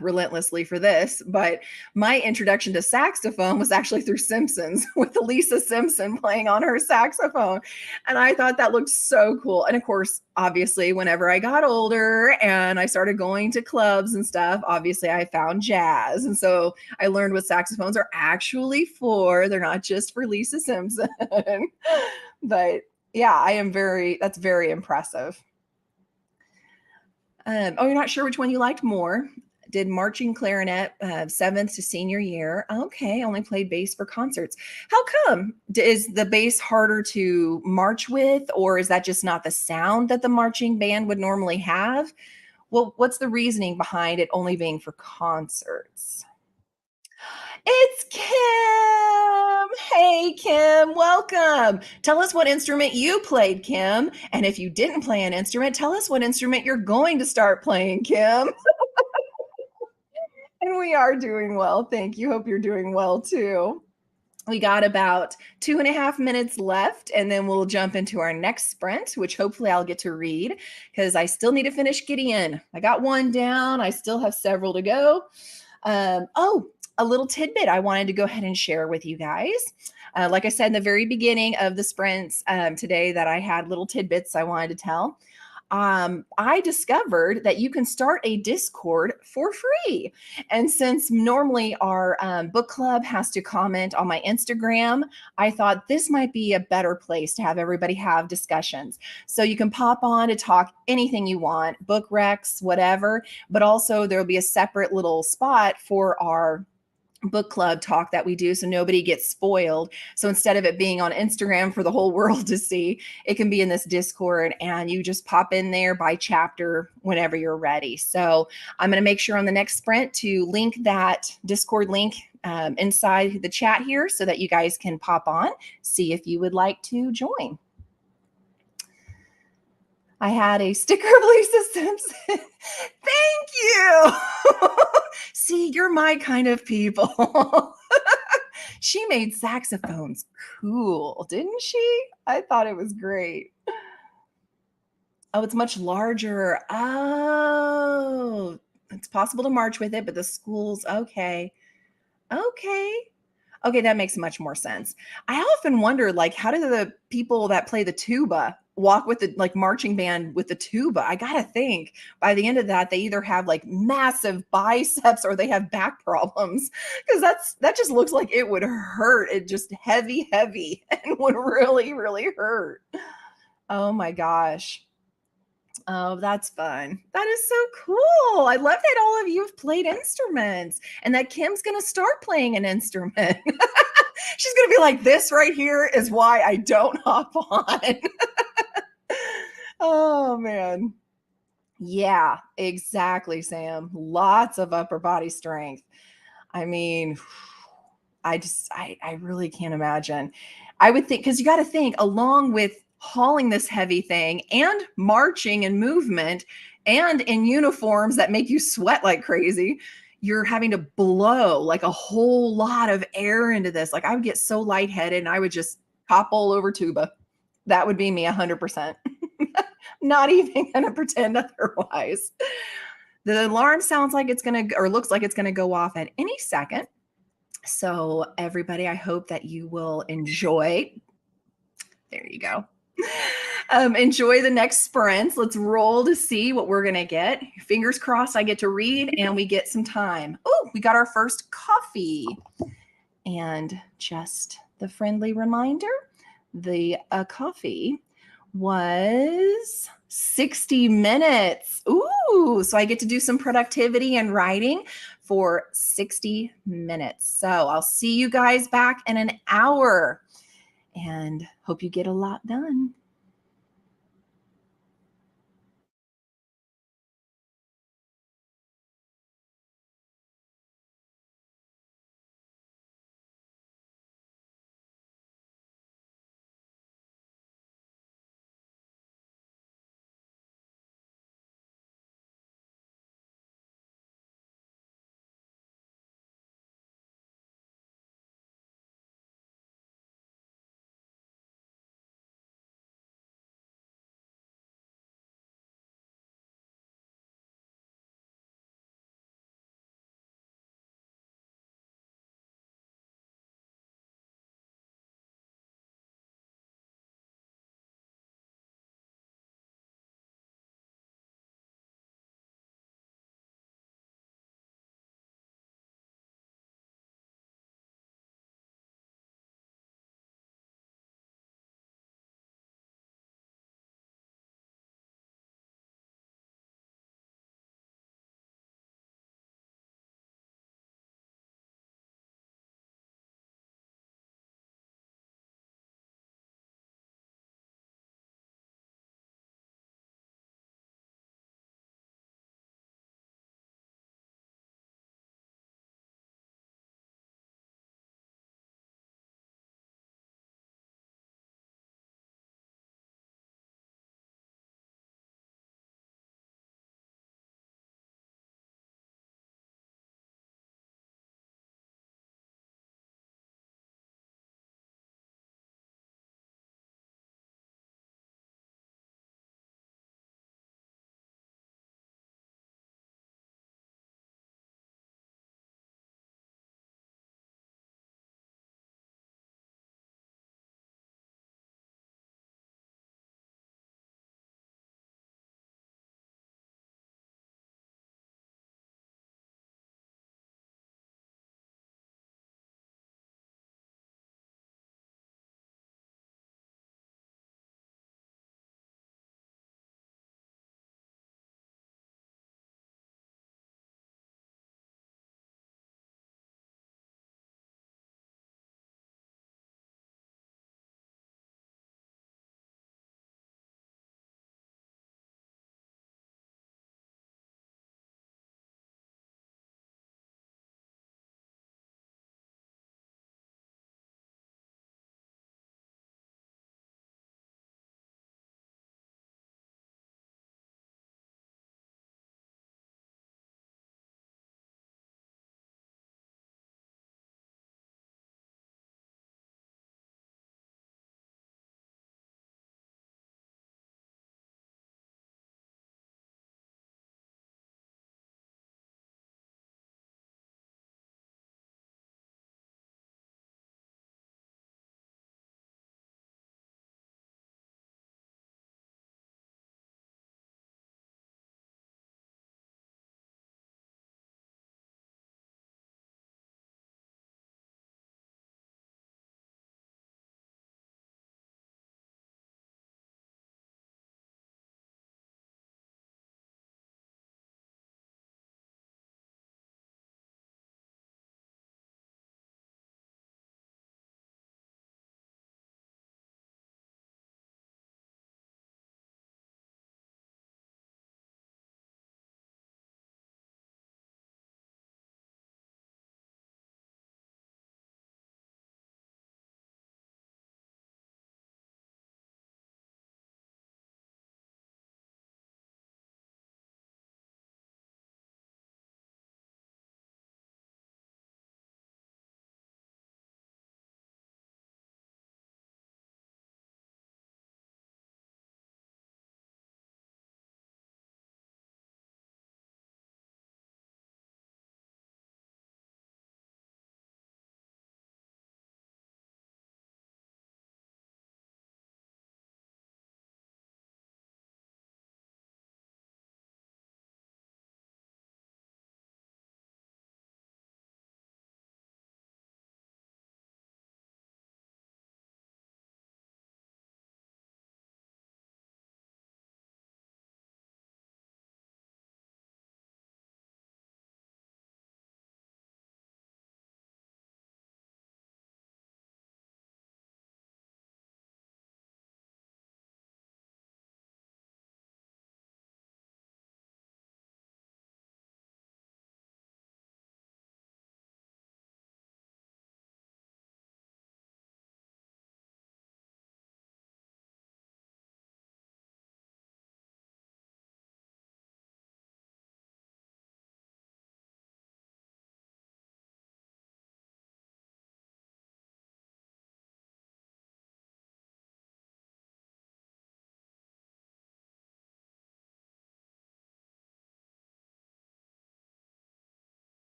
relentlessly for this, but my introduction to saxophone was actually through Simpsons with Lisa Simpson playing on her saxophone. And I thought that looked so cool. And of course, obviously, whenever I got older and I started going to clubs and stuff, obviously I found jazz. And so I learned what saxophones are actually for. They're not just for Lisa Simpson. But yeah, that's very impressive. Oh, you're not sure which one you liked more. Did marching clarinet, 7th to senior year. Okay, only played bass for concerts. How come? Is the bass harder to march with, or is that just not the sound that the marching band would normally have? Well, what's the reasoning behind it only being for concerts? It's Kim. Hey, Kim, welcome. Tell us what instrument you played, Kim. And if you didn't play an instrument, tell us what instrument you're going to start playing, Kim. And we are doing well. Thank you. Hope you're doing well too. We got about 2.5 minutes left, and then we'll jump into our next sprint, which hopefully I'll get to read because I still need to finish Gideon. I got one down. I still have several to go. A little tidbit I wanted to go ahead and share with you guys. Like I said in the very beginning of the sprints today, that I had little tidbits I wanted to tell. I discovered that you can start a Discord for free. And since normally our book club has to comment on my Instagram, I thought this might be a better place to have everybody have discussions. So you can pop on to talk anything you want, book recs, whatever, but also there'll be a separate little spot for our book club talk that we do so nobody gets spoiled. So instead of it being on Instagram for the whole world to see, it can be in this Discord and you just pop in there by chapter whenever you're ready. So I'm going to make sure on the next sprint to link that Discord link inside the chat here so that you guys can pop on, see if you would like to join. I had a sticker of Lisa Simpson. Thank you. See, you're my kind of people. She made saxophones cool, didn't she? I thought it was great. Oh, it's much larger. Oh, it's possible to march with it, but the school's okay. Okay. Okay, that makes much more sense. I often wonder, like, how do the people that play the tuba walk with the like marching band with the tuba? I gotta think by the end of that, they either have like massive biceps or they have back problems because that just looks like it would hurt. It just heavy, heavy, and would really, really hurt. Oh my gosh. Oh, that's fun. That is so cool. I love that all of you have played instruments and that Kim's going to start playing an instrument. She's going to be like, this right here is why I don't hop on. Oh, man. Yeah, exactly, Sam. Lots of upper body strength. I mean, I really can't imagine. I would think, because you got to think, along with hauling this heavy thing and marching and movement and in uniforms that make you sweat like crazy, you're having to blow like a whole lot of air into this. Like I would get so lightheaded and I would just topple over tuba. That would be me 100%. Not even going to pretend otherwise. The alarm sounds like it's going to, or looks like it's going to go off at any second. So, everybody, I hope that you will enjoy. There you go. Enjoy the next sprints. Let's roll to see what we're going to get. Fingers crossed, I get to read and we get some time. Oh, we got our first coffee. And just the friendly reminder the coffee was 60 minutes. Ooh, so I get to do some productivity and writing for 60 minutes. So I'll see you guys back in an hour and hope you get a lot done.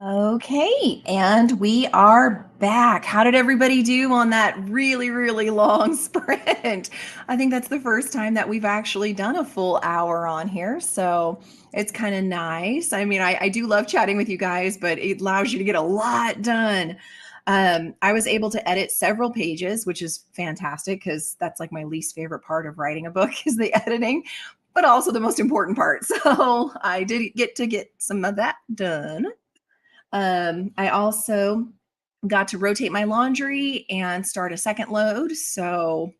Okay, and we are back. How did everybody do on that really, really long sprint? I think that's the first time that we've actually done a full hour on here, so it's kind of nice. I mean, I do love chatting with you guys, but it allows you to get a lot done. I was able to edit several pages, which is fantastic because that's like my least favorite part of writing a book is the editing, but also the most important part. So I did get some of that done. I also got to rotate my laundry and start a second load. So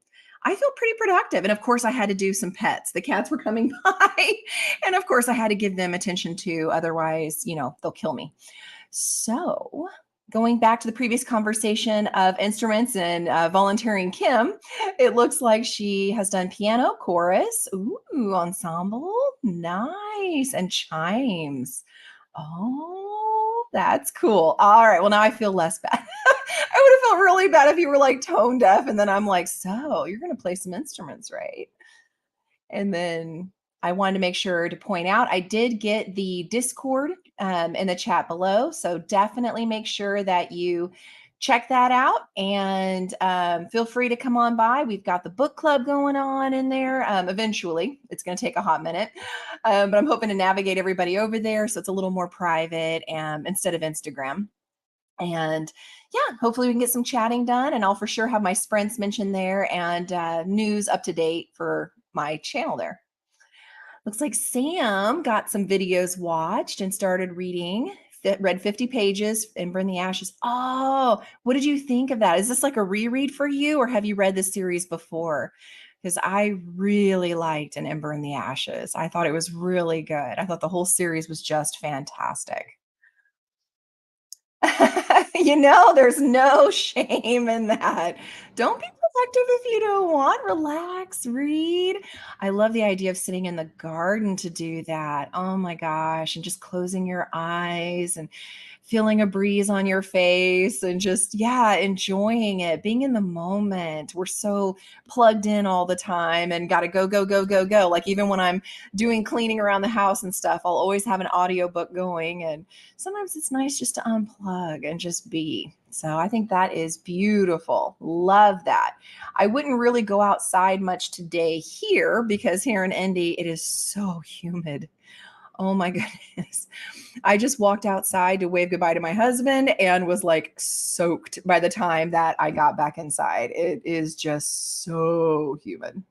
I feel pretty productive. And of course, I had to do some pets. The cats were coming by. And of course, I had to give them attention too. Otherwise, they'll kill me. So, going back to the previous conversation of instruments and volunteering Kim, it looks like she has done piano, chorus, ooh, ensemble, nice, and chimes. Oh, that's cool. All right. Well, now I feel less bad. I would have felt really bad if you were like tone deaf. And then I'm like, so you're going to play some instruments, right? And then I wanted to make sure to point out I did get the Discord in the chat below. So definitely make sure that you check that out and feel free to come on by. We've got the book club going on in there. Eventually, it's going to take a hot minute, but I'm hoping to navigate everybody over there so it's a little more private instead of Instagram. And yeah, hopefully we can get some chatting done. And I'll for sure have my sprints mentioned there and news up to date for my channel there. Looks like Sam got some videos watched and started reading. Read 50 pages and Burn the Ashes. Oh, what did you think of that? Is this like a reread for you, or have you read this series before? Because I really liked An Ember in the Ashes. I thought it was really good. I thought the whole series was just fantastic. There's no shame in that. Don't be protective if you don't want. Relax, read. I love the idea of sitting in the garden to do that. Oh my gosh. And just closing your eyes and feeling a breeze on your face and just, yeah, enjoying it, being in the moment. We're so plugged in all the time and got to go, go, go, go, go. Like even when I'm doing cleaning around the house and stuff, I'll always have an audiobook going. And sometimes it's nice just to unplug and just be. So I think that is beautiful. Love that. I wouldn't really go outside much today here because here in Indy, it is so humid. Oh my goodness. I just walked outside to wave goodbye to my husband and was like soaked by the time that I got back inside. It is just so humid.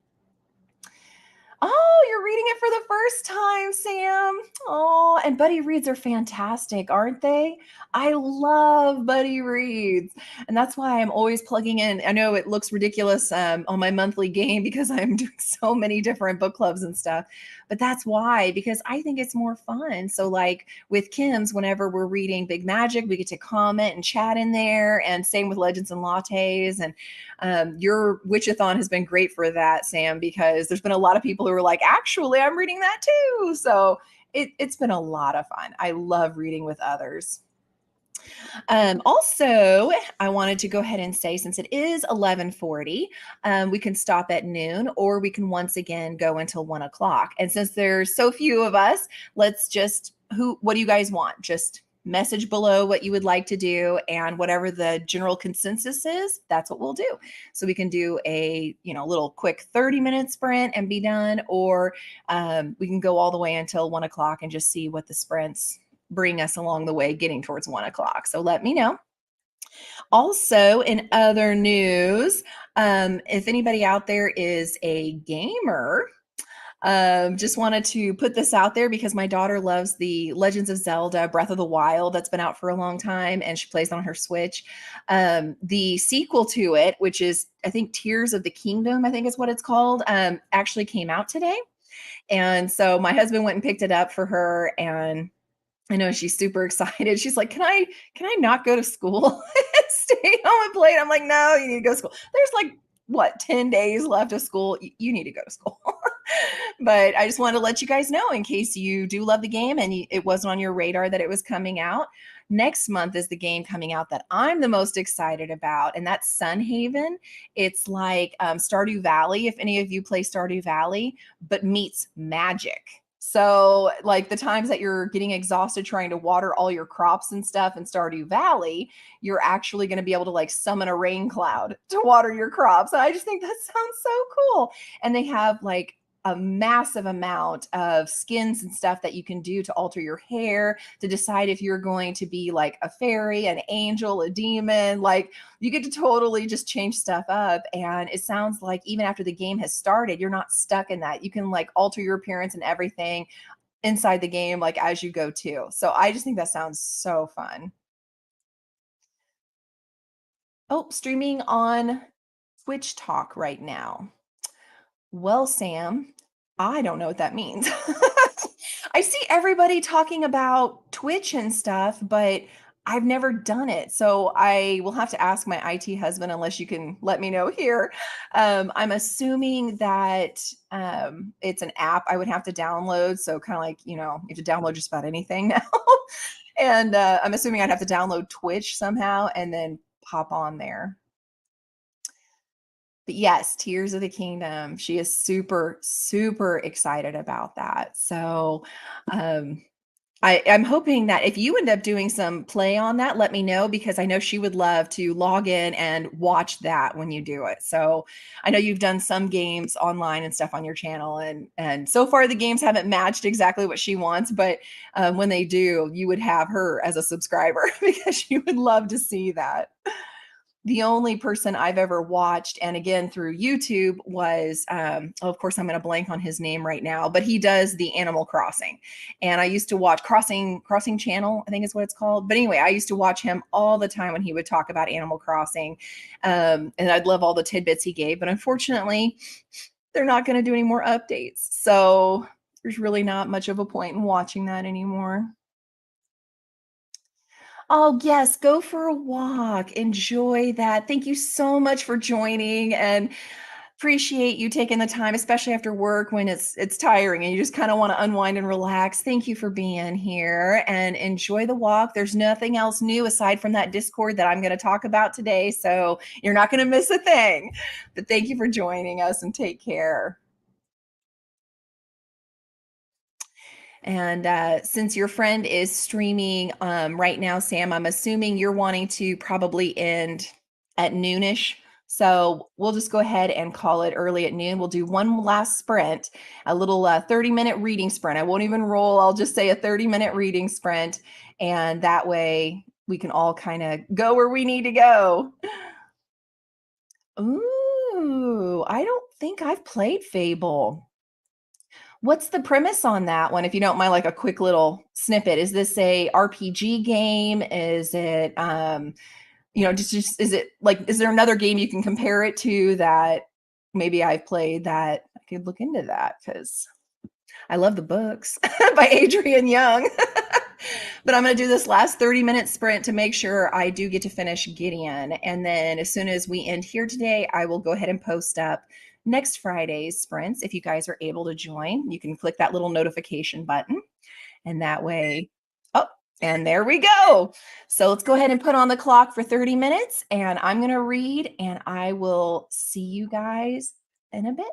Oh, you're reading it for the first time, Sam. Oh, and buddy reads are fantastic, aren't they? I love buddy reads. And that's why I'm always plugging in. I know it looks ridiculous on my monthly game because I'm doing so many different book clubs and stuff, but that's why, because I think it's more fun. So, like with Kim's, whenever we're reading Big Magic, we get to comment and chat in there, and same with Legends and Lattes. And your Witchathon has been great for that, Sam, because there's been a lot of people who are like, actually, I'm reading that too. So it's been a lot of fun. I love reading with others. Also, I wanted to go ahead and say, since it is 11:40, we can stop at noon, or we can once again go until 1 o'clock. And since there's so few of us, let's just what do you guys want? Just message below what you would like to do, and whatever the general consensus is, that's what we'll do. So we can do a little quick 30-minute sprint and be done, or we can go all the way until 1 o'clock and just see what the sprints bring us along the way getting towards 1 o'clock. So let me know. Also, in other news, if anybody out there is a gamer, just wanted to put this out there because my daughter loves the Legends of Zelda Breath of the Wild that's been out for a long time, and she plays on her Switch. The sequel to it, which is, I think, Tears of the Kingdom, I think is what it's called, actually came out today. And so my husband went and picked it up for her, and I know she's super excited. She's like, can I not go to school and stay home and play? And I'm like, no, you need to go to school. There's like, what, 10 days left of school. You need to go to school. But I just wanted to let you guys know, in case you do love the game and it wasn't on your radar that it was coming out. Next month is the game coming out that I'm the most excited about, and that's Sunhaven. It's like Stardew Valley, if any of you play Stardew Valley, but meets magic. So, like the times that you're getting exhausted trying to water all your crops and stuff in Stardew Valley, you're actually going to be able to like summon a rain cloud to water your crops. And I just think that sounds so cool. And they have like a massive amount of skins and stuff that you can do to alter your hair, to decide if you're going to be like a fairy, an angel, a demon. Like you get to totally just change stuff up. And it sounds like even after the game has started, you're not stuck in that. You can like alter your appearance and everything inside the game, like as you go too. So I just think that sounds so fun. Oh, streaming on Twitch Talk right now. Well, Sam, I don't know what that means. I see everybody talking about Twitch and stuff, but I've never done it. So I will have to ask my IT husband unless you can let me know here. I'm assuming that it's an app I would have to download. So kind of like, you know, you have to download just about anything now. And I'm assuming I'd have to download Twitch somehow and then pop on there. But yes, Tears of the Kingdom. She is super, super excited about that. So um I'm hoping that if you end up doing some play on that, let me know because I know she would love to log in and watch that when you do it. So I know you've done some games online and stuff on your channel, and so far the games haven't matched exactly what she wants, but when they do, you would have her as a subscriber because she would love to see that. The only person I've ever watched, and again through YouTube, was oh, of course I'm going to blank on his name right now, but he does the Animal Crossing, and I used to watch Crossing Channel, I think is what it's called. But anyway, I used to watch him all the time when he would talk about Animal Crossing, and I'd love all the tidbits he gave. But unfortunately, they're not going to do any more updates, so there's really not much of a point in watching that anymore. Oh, yes, go for a walk. Enjoy that. Thank you so much for joining and appreciate you taking the time, especially after work when it's tiring and you just kind of want to unwind and relax. Thank you for being here and enjoy the walk. There's nothing else new aside from that Discord that I'm going to talk about today, so you're not going to miss a thing. But thank you for joining us and take care. And since your friend is streaming right now, Sam, I'm assuming you're wanting to probably end at noonish. So we'll just go ahead and call it early at noon. We'll do one last sprint, a little 30-minute reading sprint. I won't even roll. I'll just say a 30-minute reading sprint. And that way we can all kind of go where we need to go. Ooh, I don't think I've played Fable. What's the premise on that one, if you don't mind, like a quick little snippet? Is this a RPG game? Is it, just is it like, is there another game you can compare it to that maybe I've played that I could look into that? Because I love the books by Adrian Young. But I'm going to do this last 30-minute sprint to make sure I do get to finish Gideon. And then as soon as we end here today, I will go ahead and post up next Friday's sprints. If you guys are able to join, you can click that little notification button. And that way, oh, and there we go. So let's go ahead and put on the clock for 30 minutes. And I'm going to read, and I will see you guys in a bit.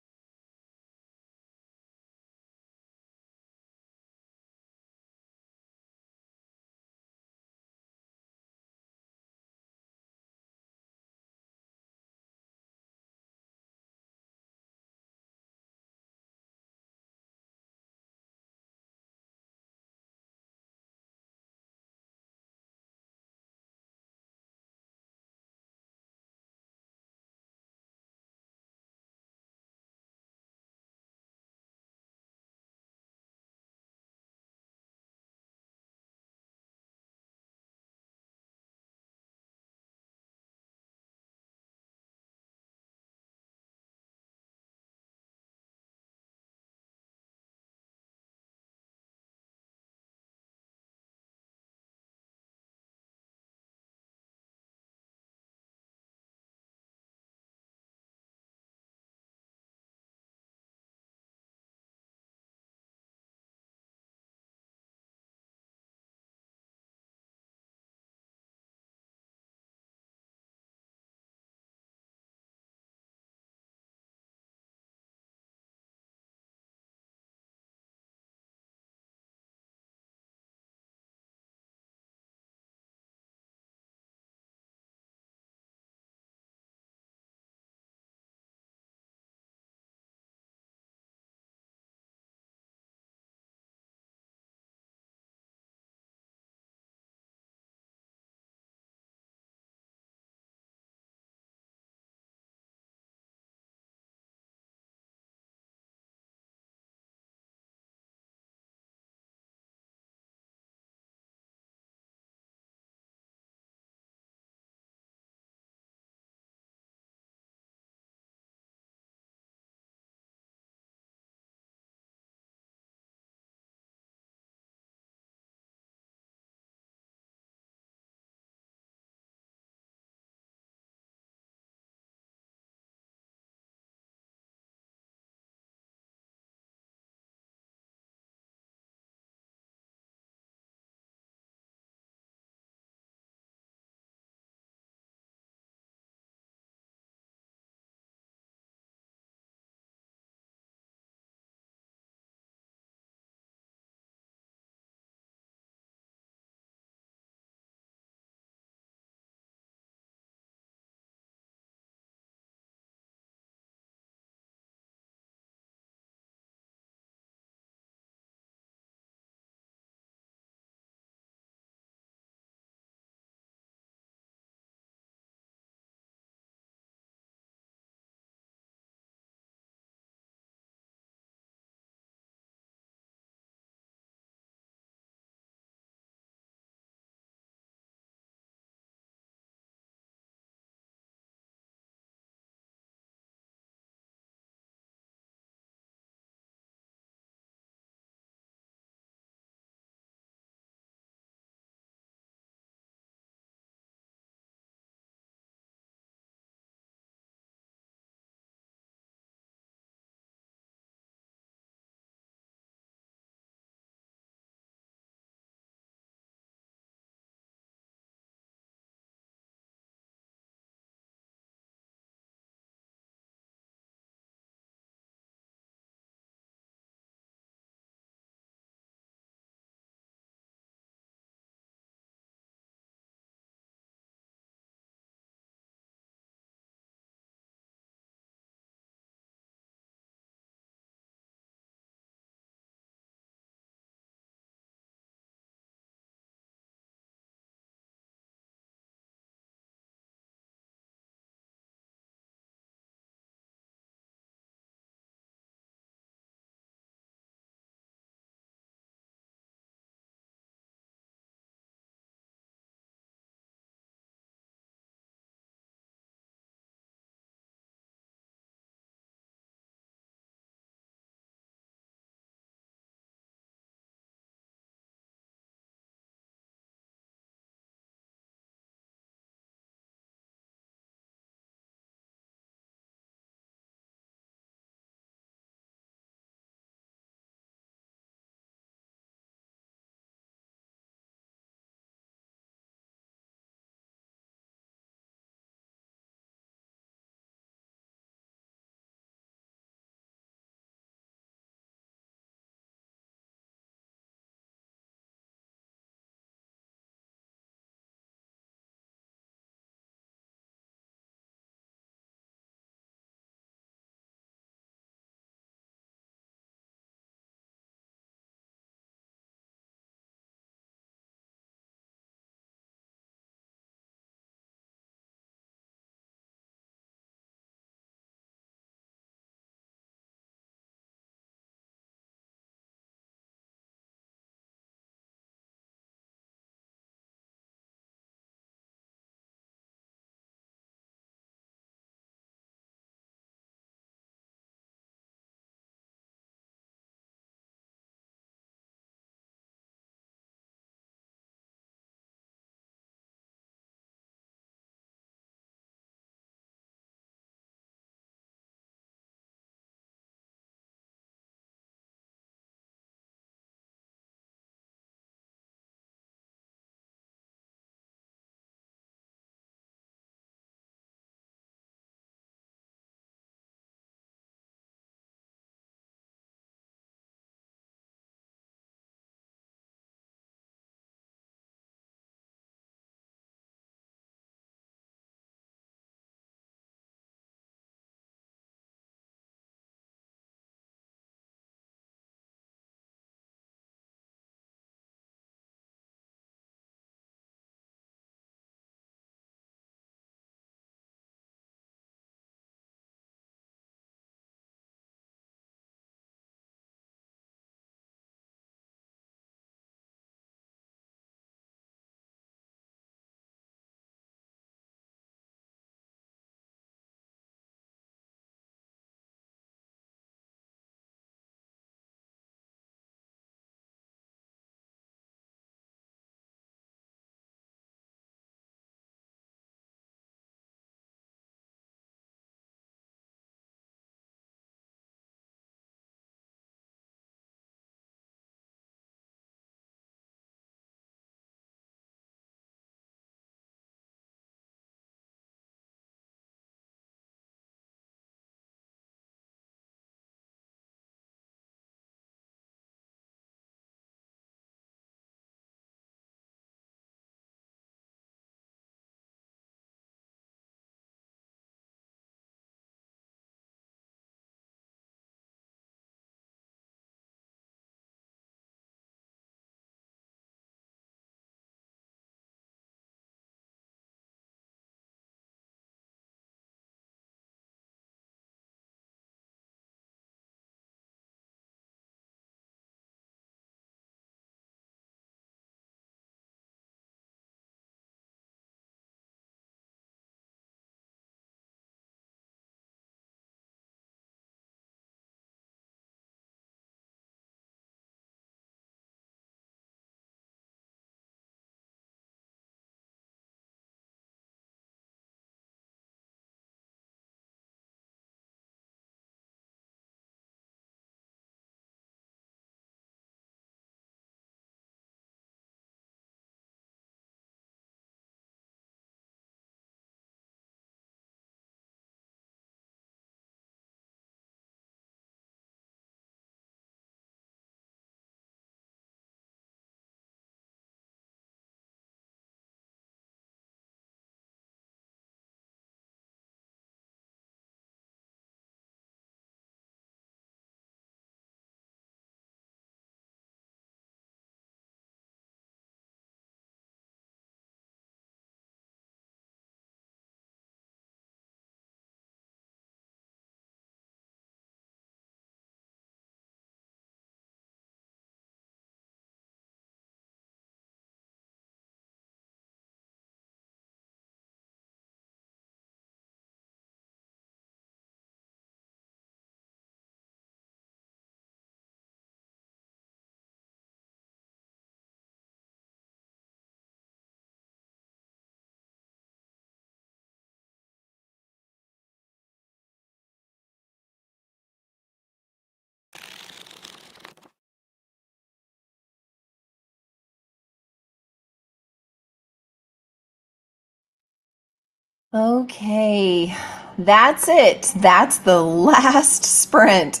Okay, that's it. That's the last sprint.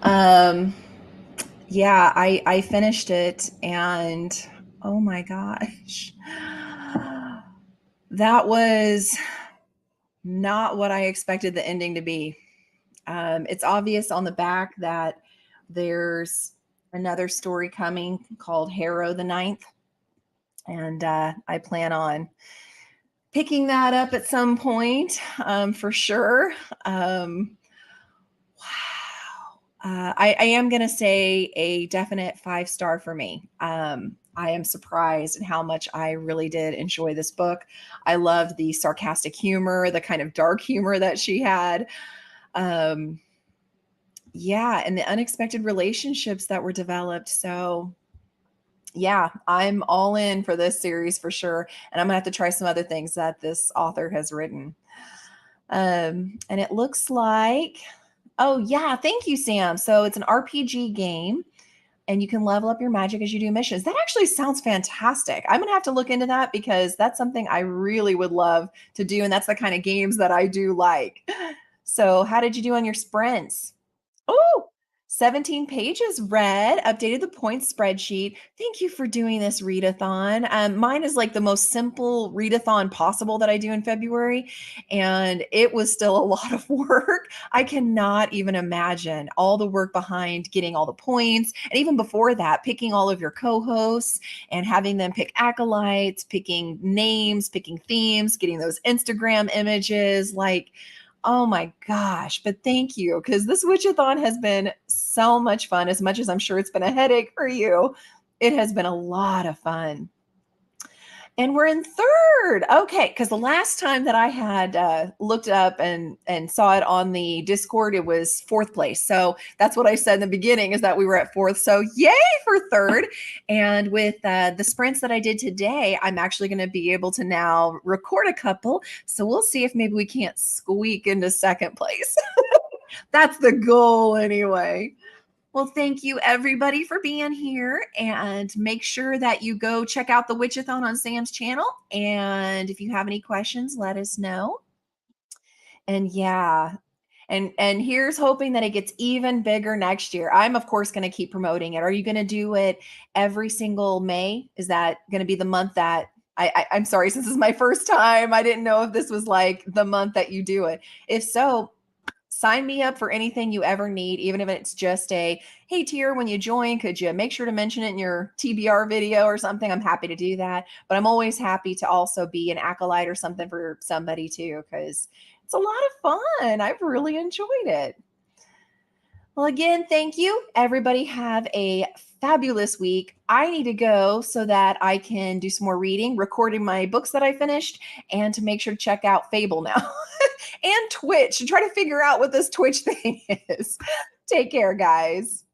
um, yeah, I finished it, and oh my gosh, that was not what I expected the ending to be. It's obvious on the back that there's another story coming called Harrow the Ninth, and I plan on picking that up at some point, for sure. Wow. I am going to say a definite 5 star for me. I am surprised at how much I really did enjoy this book. I loved the sarcastic humor, the kind of dark humor that she had. Um, yeah, and the unexpected relationships that were developed. So, yeah, I'm all in for this series for sure. And I'm going to have to try some other things that this author has written. And it looks like, oh, yeah, thank you, Sam. So it's an RPG game and you can level up your magic as you do missions. That actually sounds fantastic. I'm going to have to look into that because that's something I really would love to do. And that's the kind of games that I do like. So, how did you do on your sprints? Oh, 17 pages read, updated the points spreadsheet. Thank you for doing this readathon. Mine is like the most simple readathon possible that I do in February, and it was still a lot of work. I cannot even imagine all the work behind getting all the points, and even before that, picking all of your co-hosts and having them pick acolytes, picking names, picking themes, getting those Instagram images. Like, oh my gosh, but thank you because this Witchathon has been so much fun. As much as I'm sure it's been a headache for you, it has been a lot of fun. And we're in third. Okay, because the last time that I had looked up and saw it on the Discord, it was fourth place. So that's what I said in the beginning is that we were at fourth. So yay for third. And with the sprints that I did today, I'm actually going to be able to now record a couple. So we'll see if maybe we can't squeak into second place. That's the goal anyway. Well, thank you everybody for being here. And make sure that you go check out the Witchathon on Sam's channel. And if you have any questions, let us know. And yeah, and here's hoping that it gets even bigger next year. I'm of course going to keep promoting it. Are you going to do it every single May? Is that going to be the month that I'm sorry, since this is my first time, I didn't know if this was like the month that you do it. If so, sign me up for anything you ever need, even if it's just a, hey, Tier, when you join, could you make sure to mention it in your TBR video or something? I'm happy to do that. But I'm always happy to also be an acolyte or something for somebody too, because it's a lot of fun. I've really enjoyed it. Well, again, thank you. Everybody have a fabulous week. I need to go so that I can do some more reading, recording my books that I finished, and to make sure to check out Fable now and Twitch and try to figure out what this Twitch thing is. Take care, guys.